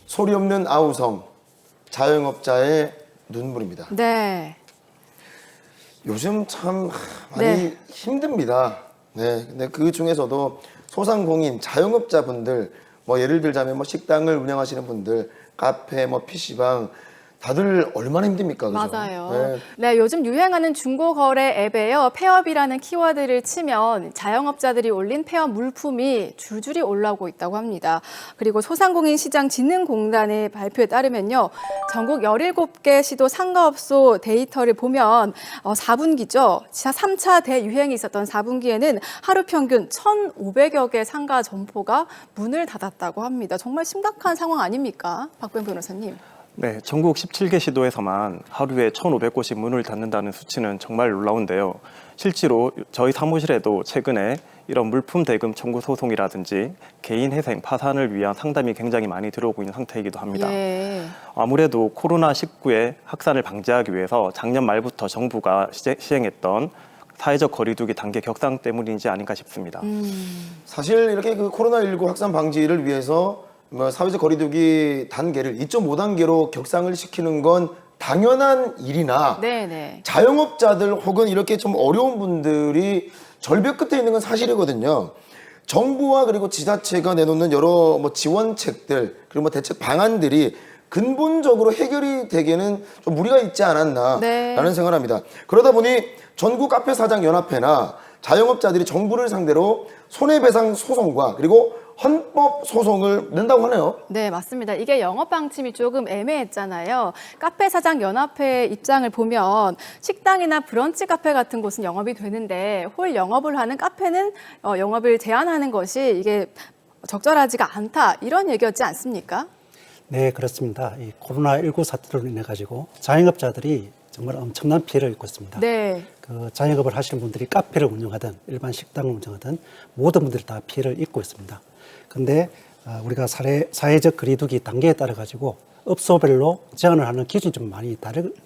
[SPEAKER 2] 소리 없는 아우성, 자영업자의 눈물입니다.
[SPEAKER 1] 네.
[SPEAKER 2] 요즘 참 많이 힘듭니다. 네, 근데 그 중에서도 소상공인, 자영업자분들, 뭐 예를 들자면 뭐 식당을 운영하시는 분들, 카페, 뭐 PC방, 다들 얼마나 힘듭니까? 그죠?
[SPEAKER 1] 맞아요. 네, 요즘 유행하는 중고거래 앱에요. 폐업이라는 키워드를 치면 자영업자들이 올린 폐업 물품이 줄줄이 올라오고 있다고 합니다. 그리고 소상공인 시장 진흥공단의 발표에 따르면요. 전국 17개 시도 상가업소 데이터를 보면 4분기죠. 3차 대유행이 있었던 4분기에는 하루 평균 1,500여 개 상가 점포가 문을 닫았다고 합니다. 정말 심각한 상황 아닙니까? 박병 변호사님.
[SPEAKER 8] 네, 전국 17개 시도에서만 하루에 1,500곳이 문을 닫는다는 수치는 정말 놀라운데요. 실제로 저희 사무실에도 최근에 이런 물품 대금 청구 소송이라든지 개인 회생, 파산을 위한 상담이 굉장히 많이 들어오고 있는 상태이기도 합니다.
[SPEAKER 1] 예.
[SPEAKER 8] 아무래도 코로나19의 확산을 방지하기 위해서 작년 말부터 정부가 시행했던 사회적 거리두기 단계 격상 때문이지 아닌가 싶습니다.
[SPEAKER 2] 사실 이렇게 그 코로나19 확산 방지를 위해서 뭐 사회적 거리두기 단계를 2.5단계로 격상을 시키는 건 당연한 일이나
[SPEAKER 1] 네네.
[SPEAKER 2] 자영업자들 혹은 이렇게 좀 어려운 분들이 절벽 끝에 있는 건 사실이거든요. 정부와 그리고 지자체가 내놓는 여러 뭐 지원책들 그리고 뭐 대책 방안들이 근본적으로 해결이 되기에는 좀 무리가 있지 않았나라는 생각을 합니다. 그러다 보니 전국 카페 사장 연합회나 자영업자들이 정부를 상대로 손해배상 소송과 그리고 헌법 소송을 낸다고 하네요.
[SPEAKER 1] 네, 맞습니다. 이게 영업 방침이 조금 애매했잖아요. 카페 사장 연합회 입장을 보면 식당이나 브런치 카페 같은 곳은 영업이 되는데 홀 영업을 하는 카페는 영업을 제한하는 것이 이게 적절하지가 않다. 이런 얘기였지 않습니까?
[SPEAKER 6] 네, 그렇습니다. 이 코로나19 사태로 인해 가지고 자영업자들이 정말 엄청난 피해를 입고 있습니다.
[SPEAKER 1] 네.
[SPEAKER 6] 그 자영업을 하시는 분들이 카페를 운영하든 일반 식당을 운영하든 모든 분들이 다 피해를 입고 있습니다. 그런데 우리가 사회적 거리두기 단계에 따라 가지고 업소별로 제한을 하는 기준이 좀 많이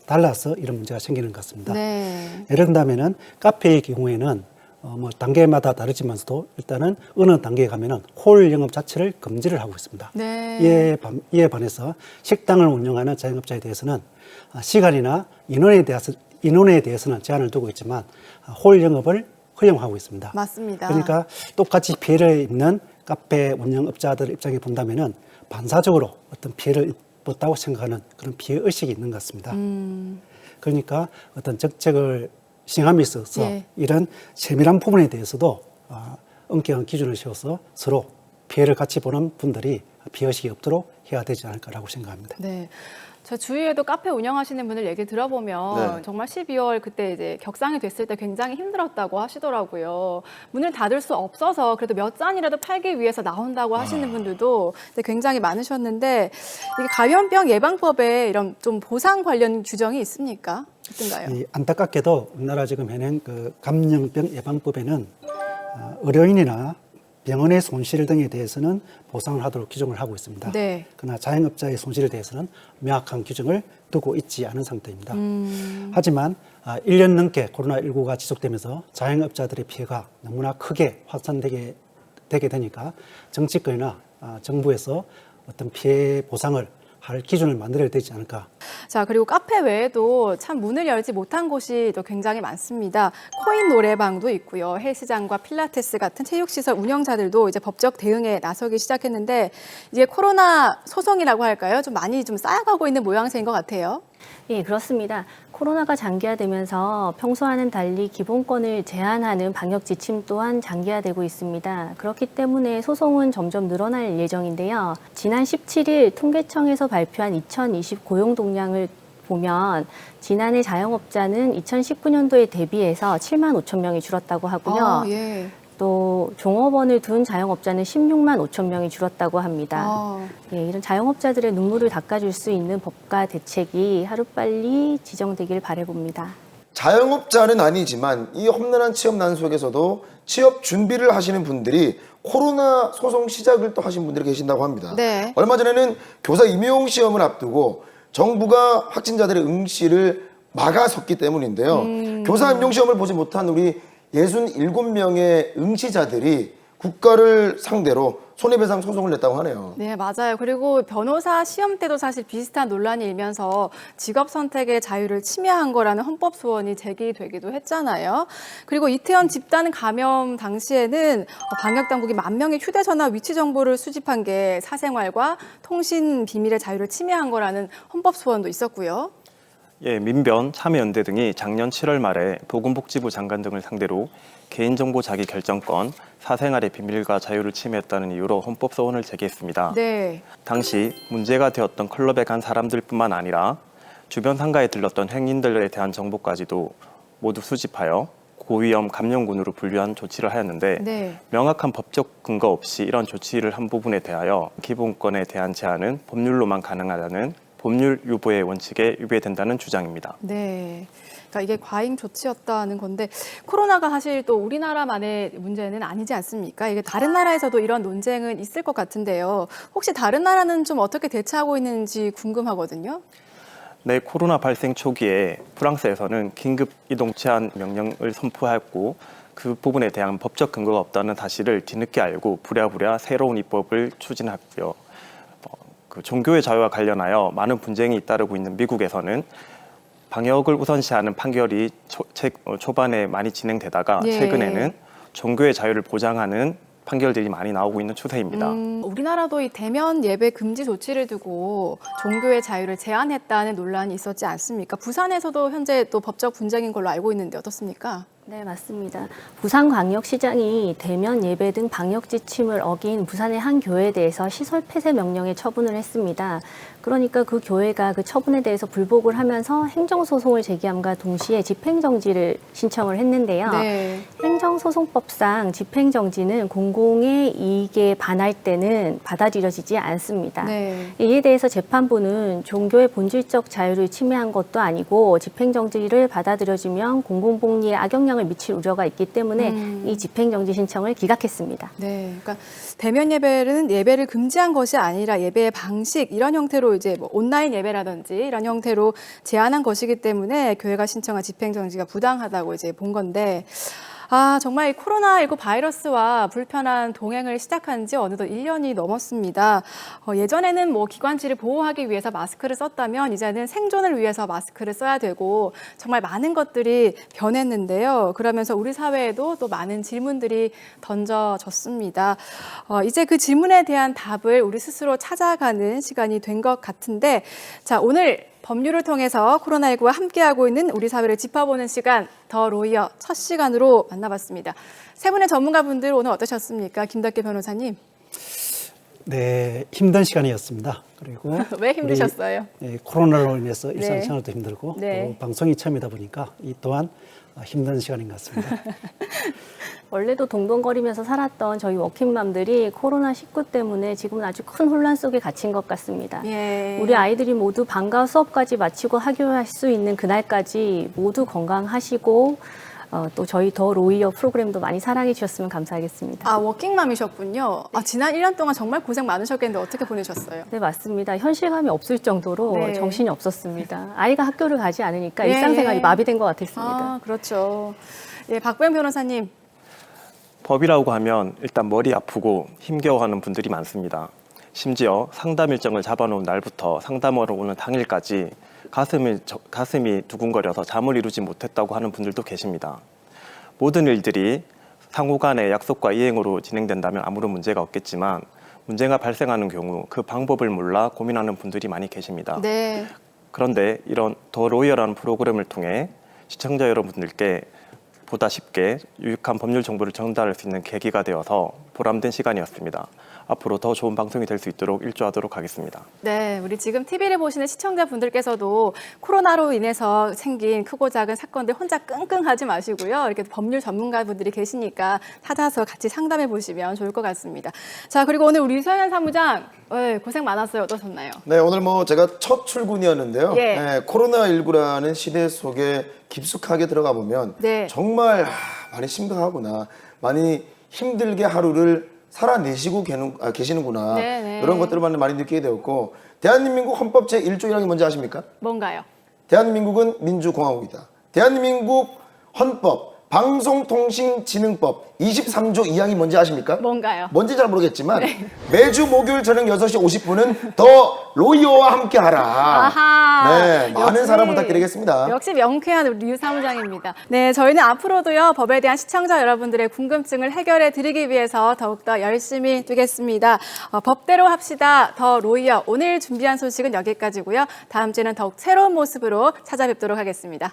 [SPEAKER 6] 달라서 이런 문제가 생기는 것 같습니다.
[SPEAKER 1] 네.
[SPEAKER 6] 예를 든다면은 카페의 경우에는 뭐 단계마다 다르지만서도 일단은 어느 단계에 가면은 홀 영업 자체를 금지를 하고 있습니다.
[SPEAKER 1] 네.
[SPEAKER 6] 이에 반해서 식당을 운영하는 자영업자에 대해서는 시간이나 인원에 대해서는 제한을 두고 있지만 홀 영업을 허용하고 있습니다.
[SPEAKER 1] 맞습니다.
[SPEAKER 6] 그러니까 똑같이 피해를 입는 카페 운영업자들 입장에 본다면은 반사적으로 어떤 피해를 입었다고 생각하는 그런 피해 의식이 있는 것 같습니다. 그러니까 어떤 정책을 시행함에 있어서
[SPEAKER 1] 예.
[SPEAKER 6] 이런 세밀한 부분에 대해서도 엄격한 기준을 세워서 서로 피해를 같이 보는 분들이 피해 의식이 없도록 해야 되지 않을까라고 생각합니다.
[SPEAKER 1] 네. 저 주위에도 카페 운영하시는 분들 얘기 들어보면
[SPEAKER 2] 네.
[SPEAKER 1] 정말 12월 그때 이제 격상이 됐을 때 굉장히 힘들었다고 하시더라고요. 문을 닫을 수 없어서 그래도 몇 잔이라도 팔기 위해서 나온다고 하시는 분들도 굉장히 많으셨는데 이게 감염병 예방법에 이런 좀 보상 관련 규정이 있습니까? 어떤가요?
[SPEAKER 6] 안타깝게도 우리나라 지금 현행 그 감염병 예방법에는 의료인이나 병원의 손실 등에 대해서는 보상을 하도록 규정을 하고 있습니다.
[SPEAKER 1] 네.
[SPEAKER 6] 그러나 자영업자의 손실에 대해서는 명확한 규정을 두고 있지 않은 상태입니다. 하지만 1년 넘게 코로나19가 지속되면서 자영업자들의 피해가 너무나 크게 확산되게 되니까 정치권이나 정부에서 어떤 피해 보상을 할 기준을 만들어야 되지 않을까.
[SPEAKER 1] 자, 그리고 카페 외에도 참 문을 열지 못한 곳이 또 굉장히 많습니다. 코인 노래방도 있고요. 헬스장과 필라테스 같은 체육시설 운영자들도 이제 법적 대응에 나서기 시작했는데 이제 코로나 소송이라고 할까요? 좀 많이 좀 쌓여가고 있는 모양새인 것 같아요.
[SPEAKER 7] 예, 그렇습니다. 코로나가 장기화되면서 평소와는 달리 기본권을 제한하는 방역 지침 또한 장기화되고 있습니다. 그렇기 때문에 소송은 점점 늘어날 예정인데요. 지난 17일 통계청에서 발표한 2020 고용 동향을 보면 지난해 자영업자는 2019년도에 대비해서 7만 5천 명이 줄었다고 하고요.
[SPEAKER 1] 예.
[SPEAKER 7] 또 종업원을 둔 자영업자는 16만 5천 명이 줄었다고 합니다. 예, 이런 자영업자들의 눈물을 닦아줄 수 있는 법과 대책이 하루빨리 지정되길 바라봅니다.
[SPEAKER 2] 자영업자는 아니지만 이 험난한 취업 난 속에서도 취업 준비를 하시는 분들이 코로나 소송 시작을 또 하신 분들이 계신다고 합니다.
[SPEAKER 1] 네.
[SPEAKER 2] 얼마 전에는 교사 임용 시험을 앞두고 정부가 확진자들의 응시를 막아섰기 때문인데요. 교사 임용 시험을 보지 못한 우리 67명의 응시자들이 국가를 상대로 손해배상 소송을 냈다고 하네요.
[SPEAKER 1] 네, 맞아요. 그리고 변호사 시험 때도 사실 비슷한 논란이 일면서 직업 선택의 자유를 침해한 거라는 헌법 소원이 제기되기도 했잖아요. 그리고 이태원 집단 감염 당시에는 방역 당국이 10,000명의 휴대전화 위치 정보를 수집한 게 사생활과 통신 비밀의 자유를 침해한 거라는 헌법 소원도 있었고요.
[SPEAKER 8] 예, 민변, 참여연대 등이 작년 7월 말에 보건복지부 장관 등을 상대로 개인정보 자기 결정권, 사생활의 비밀과 자유를 침해했다는 이유로 헌법소원을 제기했습니다.
[SPEAKER 1] 네.
[SPEAKER 8] 당시 문제가 되었던 클럽에 간 사람들뿐만 아니라 주변 상가에 들렀던 행인들에 대한 정보까지도 모두 수집하여 고위험 감염군으로 분류한 조치를 하였는데
[SPEAKER 1] 네.
[SPEAKER 8] 명확한 법적 근거 없이 이런 조치를 한 부분에 대하여 기본권에 대한 제한은 법률로만 가능하다는 법률 유보의 원칙에 위배된다는 주장입니다.
[SPEAKER 1] 네. 그러니까 이게 과잉 조치였다는 건데 코로나가 사실 또 우리나라만의 문제는 아니지 않습니까? 이게 다른 나라에서도 이런 논쟁은 있을 것 같은데요. 혹시 다른 나라는 좀 어떻게 대처하고 있는지 궁금하거든요.
[SPEAKER 8] 네, 코로나 발생 초기에 프랑스에서는 긴급 이동 제한 명령을 선포했고 그 부분에 대한 법적 근거가 없다는 사실을 뒤늦게 알고 부랴부랴 새로운 입법을 추진했고요. 그 종교의 자유와 관련하여 많은 분쟁이 잇따르고 있는 미국에서는 방역을 우선시하는 판결이 초반에 많이 진행되다가
[SPEAKER 1] 예.
[SPEAKER 8] 최근에는 종교의 자유를 보장하는 판결들이 많이 나오고 있는 추세입니다.
[SPEAKER 1] 우리나라도 이 대면 예배 금지 조치를 두고 종교의 자유를 제한했다는 논란이 있었지 않습니까? 부산에서도 현재 또 법적 분쟁인 걸로 알고 있는데 어떻습니까?
[SPEAKER 7] 네, 맞습니다. 부산광역시장이 대면 예배 등 방역 지침을 어긴 부산의 한 교회에 대해서 시설 폐쇄 명령에 처분을 했습니다. 그러니까 그 교회가 그 처분에 대해서 불복을 하면서 행정소송을 제기함과 동시에 집행정지를 신청을 했는데요.
[SPEAKER 1] 네.
[SPEAKER 7] 행정소송법상 집행정지는 공공의 이익에 반할 때는 받아들여지지 않습니다.
[SPEAKER 1] 네.
[SPEAKER 7] 이에 대해서 재판부는 종교의 본질적 자유를 침해한 것도 아니고 집행정지를 받아들여지면 공공복리에 악영향을 미칠 우려가 있기 때문에 이 집행정지 신청을 기각했습니다.
[SPEAKER 1] 네, 그러니까 대면 예배는 예배를 금지한 것이 아니라 예배의 방식 이런 형태로 이제 뭐 온라인 예배라든지 이런 형태로 제한한 것이기 때문에 교회가 신청한 집행정지가 부당하다고 이제 본 건데. 정말 이 코로나19 바이러스와 불편한 동행을 시작한 지 어느덧 1년이 넘었습니다. 예전에는 뭐 기관지를 보호하기 위해서 마스크를 썼다면 이제는 생존을 위해서 마스크를 써야 되고 정말 많은 것들이 변했는데요. 그러면서 우리 사회에도 또 많은 질문들이 던져졌습니다. 이제 그 질문에 대한 답을 우리 스스로 찾아가는 시간이 된 것 같은데, 자, 오늘 법률을 통해서 코로나19와 함께하고 있는 우리 사회를 짚어보는 시간, 더 로이어 첫 시간으로 만나봤습니다. 세 분의 전문가분들 오늘 어떠셨습니까? 김덕기 변호사님.
[SPEAKER 6] 네, 힘든 시간이었습니다. 그리고
[SPEAKER 1] 왜 힘드셨어요?
[SPEAKER 6] 코로나로 인해서 일상생활도 힘들고
[SPEAKER 1] 네.
[SPEAKER 6] 또 방송이 처음이다 보니까 이 또한 힘든 시간인 것 같습니다.
[SPEAKER 7] 원래도 동동거리면서 살았던 저희 워킹맘들이 코로나19 때문에 지금은 아주 큰 혼란 속에 갇힌 것 같습니다.
[SPEAKER 1] 예.
[SPEAKER 7] 우리 아이들이 모두 방과 수업까지 마치고 학교할 수 있는 그날까지 모두 건강하시고 또 저희 더 로이어 프로그램도 많이 사랑해 주셨으면 감사하겠습니다.
[SPEAKER 1] 워킹맘이셨군요. 지난 1년 동안 정말 고생 많으셨겠는데 어떻게 보내셨어요?
[SPEAKER 7] 네, 맞습니다. 현실감이 없을 정도로
[SPEAKER 1] 네.
[SPEAKER 7] 정신이 없었습니다. 아이가 학교를 가지 않으니까
[SPEAKER 1] 예.
[SPEAKER 7] 일상생활이 마비된 것 같았습니다.
[SPEAKER 1] 그렇죠. 예, 박보영 변호사님.
[SPEAKER 8] 법이라고 하면 일단 머리 아프고 힘겨워하는 분들이 많습니다. 심지어 상담 일정을 잡아놓은 날부터 상담하러 오는 당일까지 가슴이 두근거려서 잠을 이루지 못했다고 하는 분들도 계십니다. 모든 일들이 상호 간의 약속과 이행으로 진행된다면 아무런 문제가 없겠지만 문제가 발생하는 경우 그 방법을 몰라 고민하는 분들이 많이 계십니다.
[SPEAKER 1] 네.
[SPEAKER 8] 그런데 이런 더 로이어라는 프로그램을 통해 시청자 여러분들께 보다 쉽게 유익한 법률 정보를 전달할 수 있는 계기가 되어서 보람된 시간이었습니다. 앞으로 더 좋은 방송이 될 수 있도록 일조하도록 하겠습니다.
[SPEAKER 1] 네, 우리 지금 TV를 보시는 시청자분들께서도 코로나로 인해서 생긴 크고 작은 사건들 혼자 끙끙하지 마시고요. 이렇게 법률 전문가분들이 계시니까 찾아서 같이 상담해 보시면 좋을 것 같습니다. 자, 그리고 오늘 우리 유서연 사무장 고생 많았어요. 어떠셨나요?
[SPEAKER 2] 네, 오늘 뭐 제가 첫 출근이었는데요.
[SPEAKER 1] 예.
[SPEAKER 2] 네, 코로나19라는 시대 속에 깊숙하게 들어가 보면
[SPEAKER 1] 네.
[SPEAKER 2] 정말 많이 심각하구나, 많이 힘들게 하루를 살아내시고 계시는구나,
[SPEAKER 1] 네네.
[SPEAKER 2] 이런 것들을 많이 느끼게 되었고, 대한민국 헌법 제1조 1항이 뭔지 아십니까?
[SPEAKER 1] 뭔가요?
[SPEAKER 2] 대한민국은 민주공화국이다. 대한민국 헌법 방송통신진흥법 23조 2항이 뭔지 아십니까?
[SPEAKER 1] 뭔가요?
[SPEAKER 2] 뭔지 잘 모르겠지만
[SPEAKER 1] 네.
[SPEAKER 2] 매주 목요일 저녁 6시 50분은 더 로이어와 함께하라.
[SPEAKER 1] 아하.
[SPEAKER 2] 네, 많은
[SPEAKER 1] 역시,
[SPEAKER 2] 사랑 부탁드리겠습니다.
[SPEAKER 1] 역시 명쾌한 우리 유 사무장입니다. 네, 저희는 앞으로도요, 법에 대한 시청자 여러분들의 궁금증을 해결해 드리기 위해서 더욱더 열심히 뛰겠습니다. 법대로 합시다. 더 로이어. 오늘 준비한 소식은 여기까지고요. 다음 주에는 더욱 새로운 모습으로 찾아뵙도록 하겠습니다.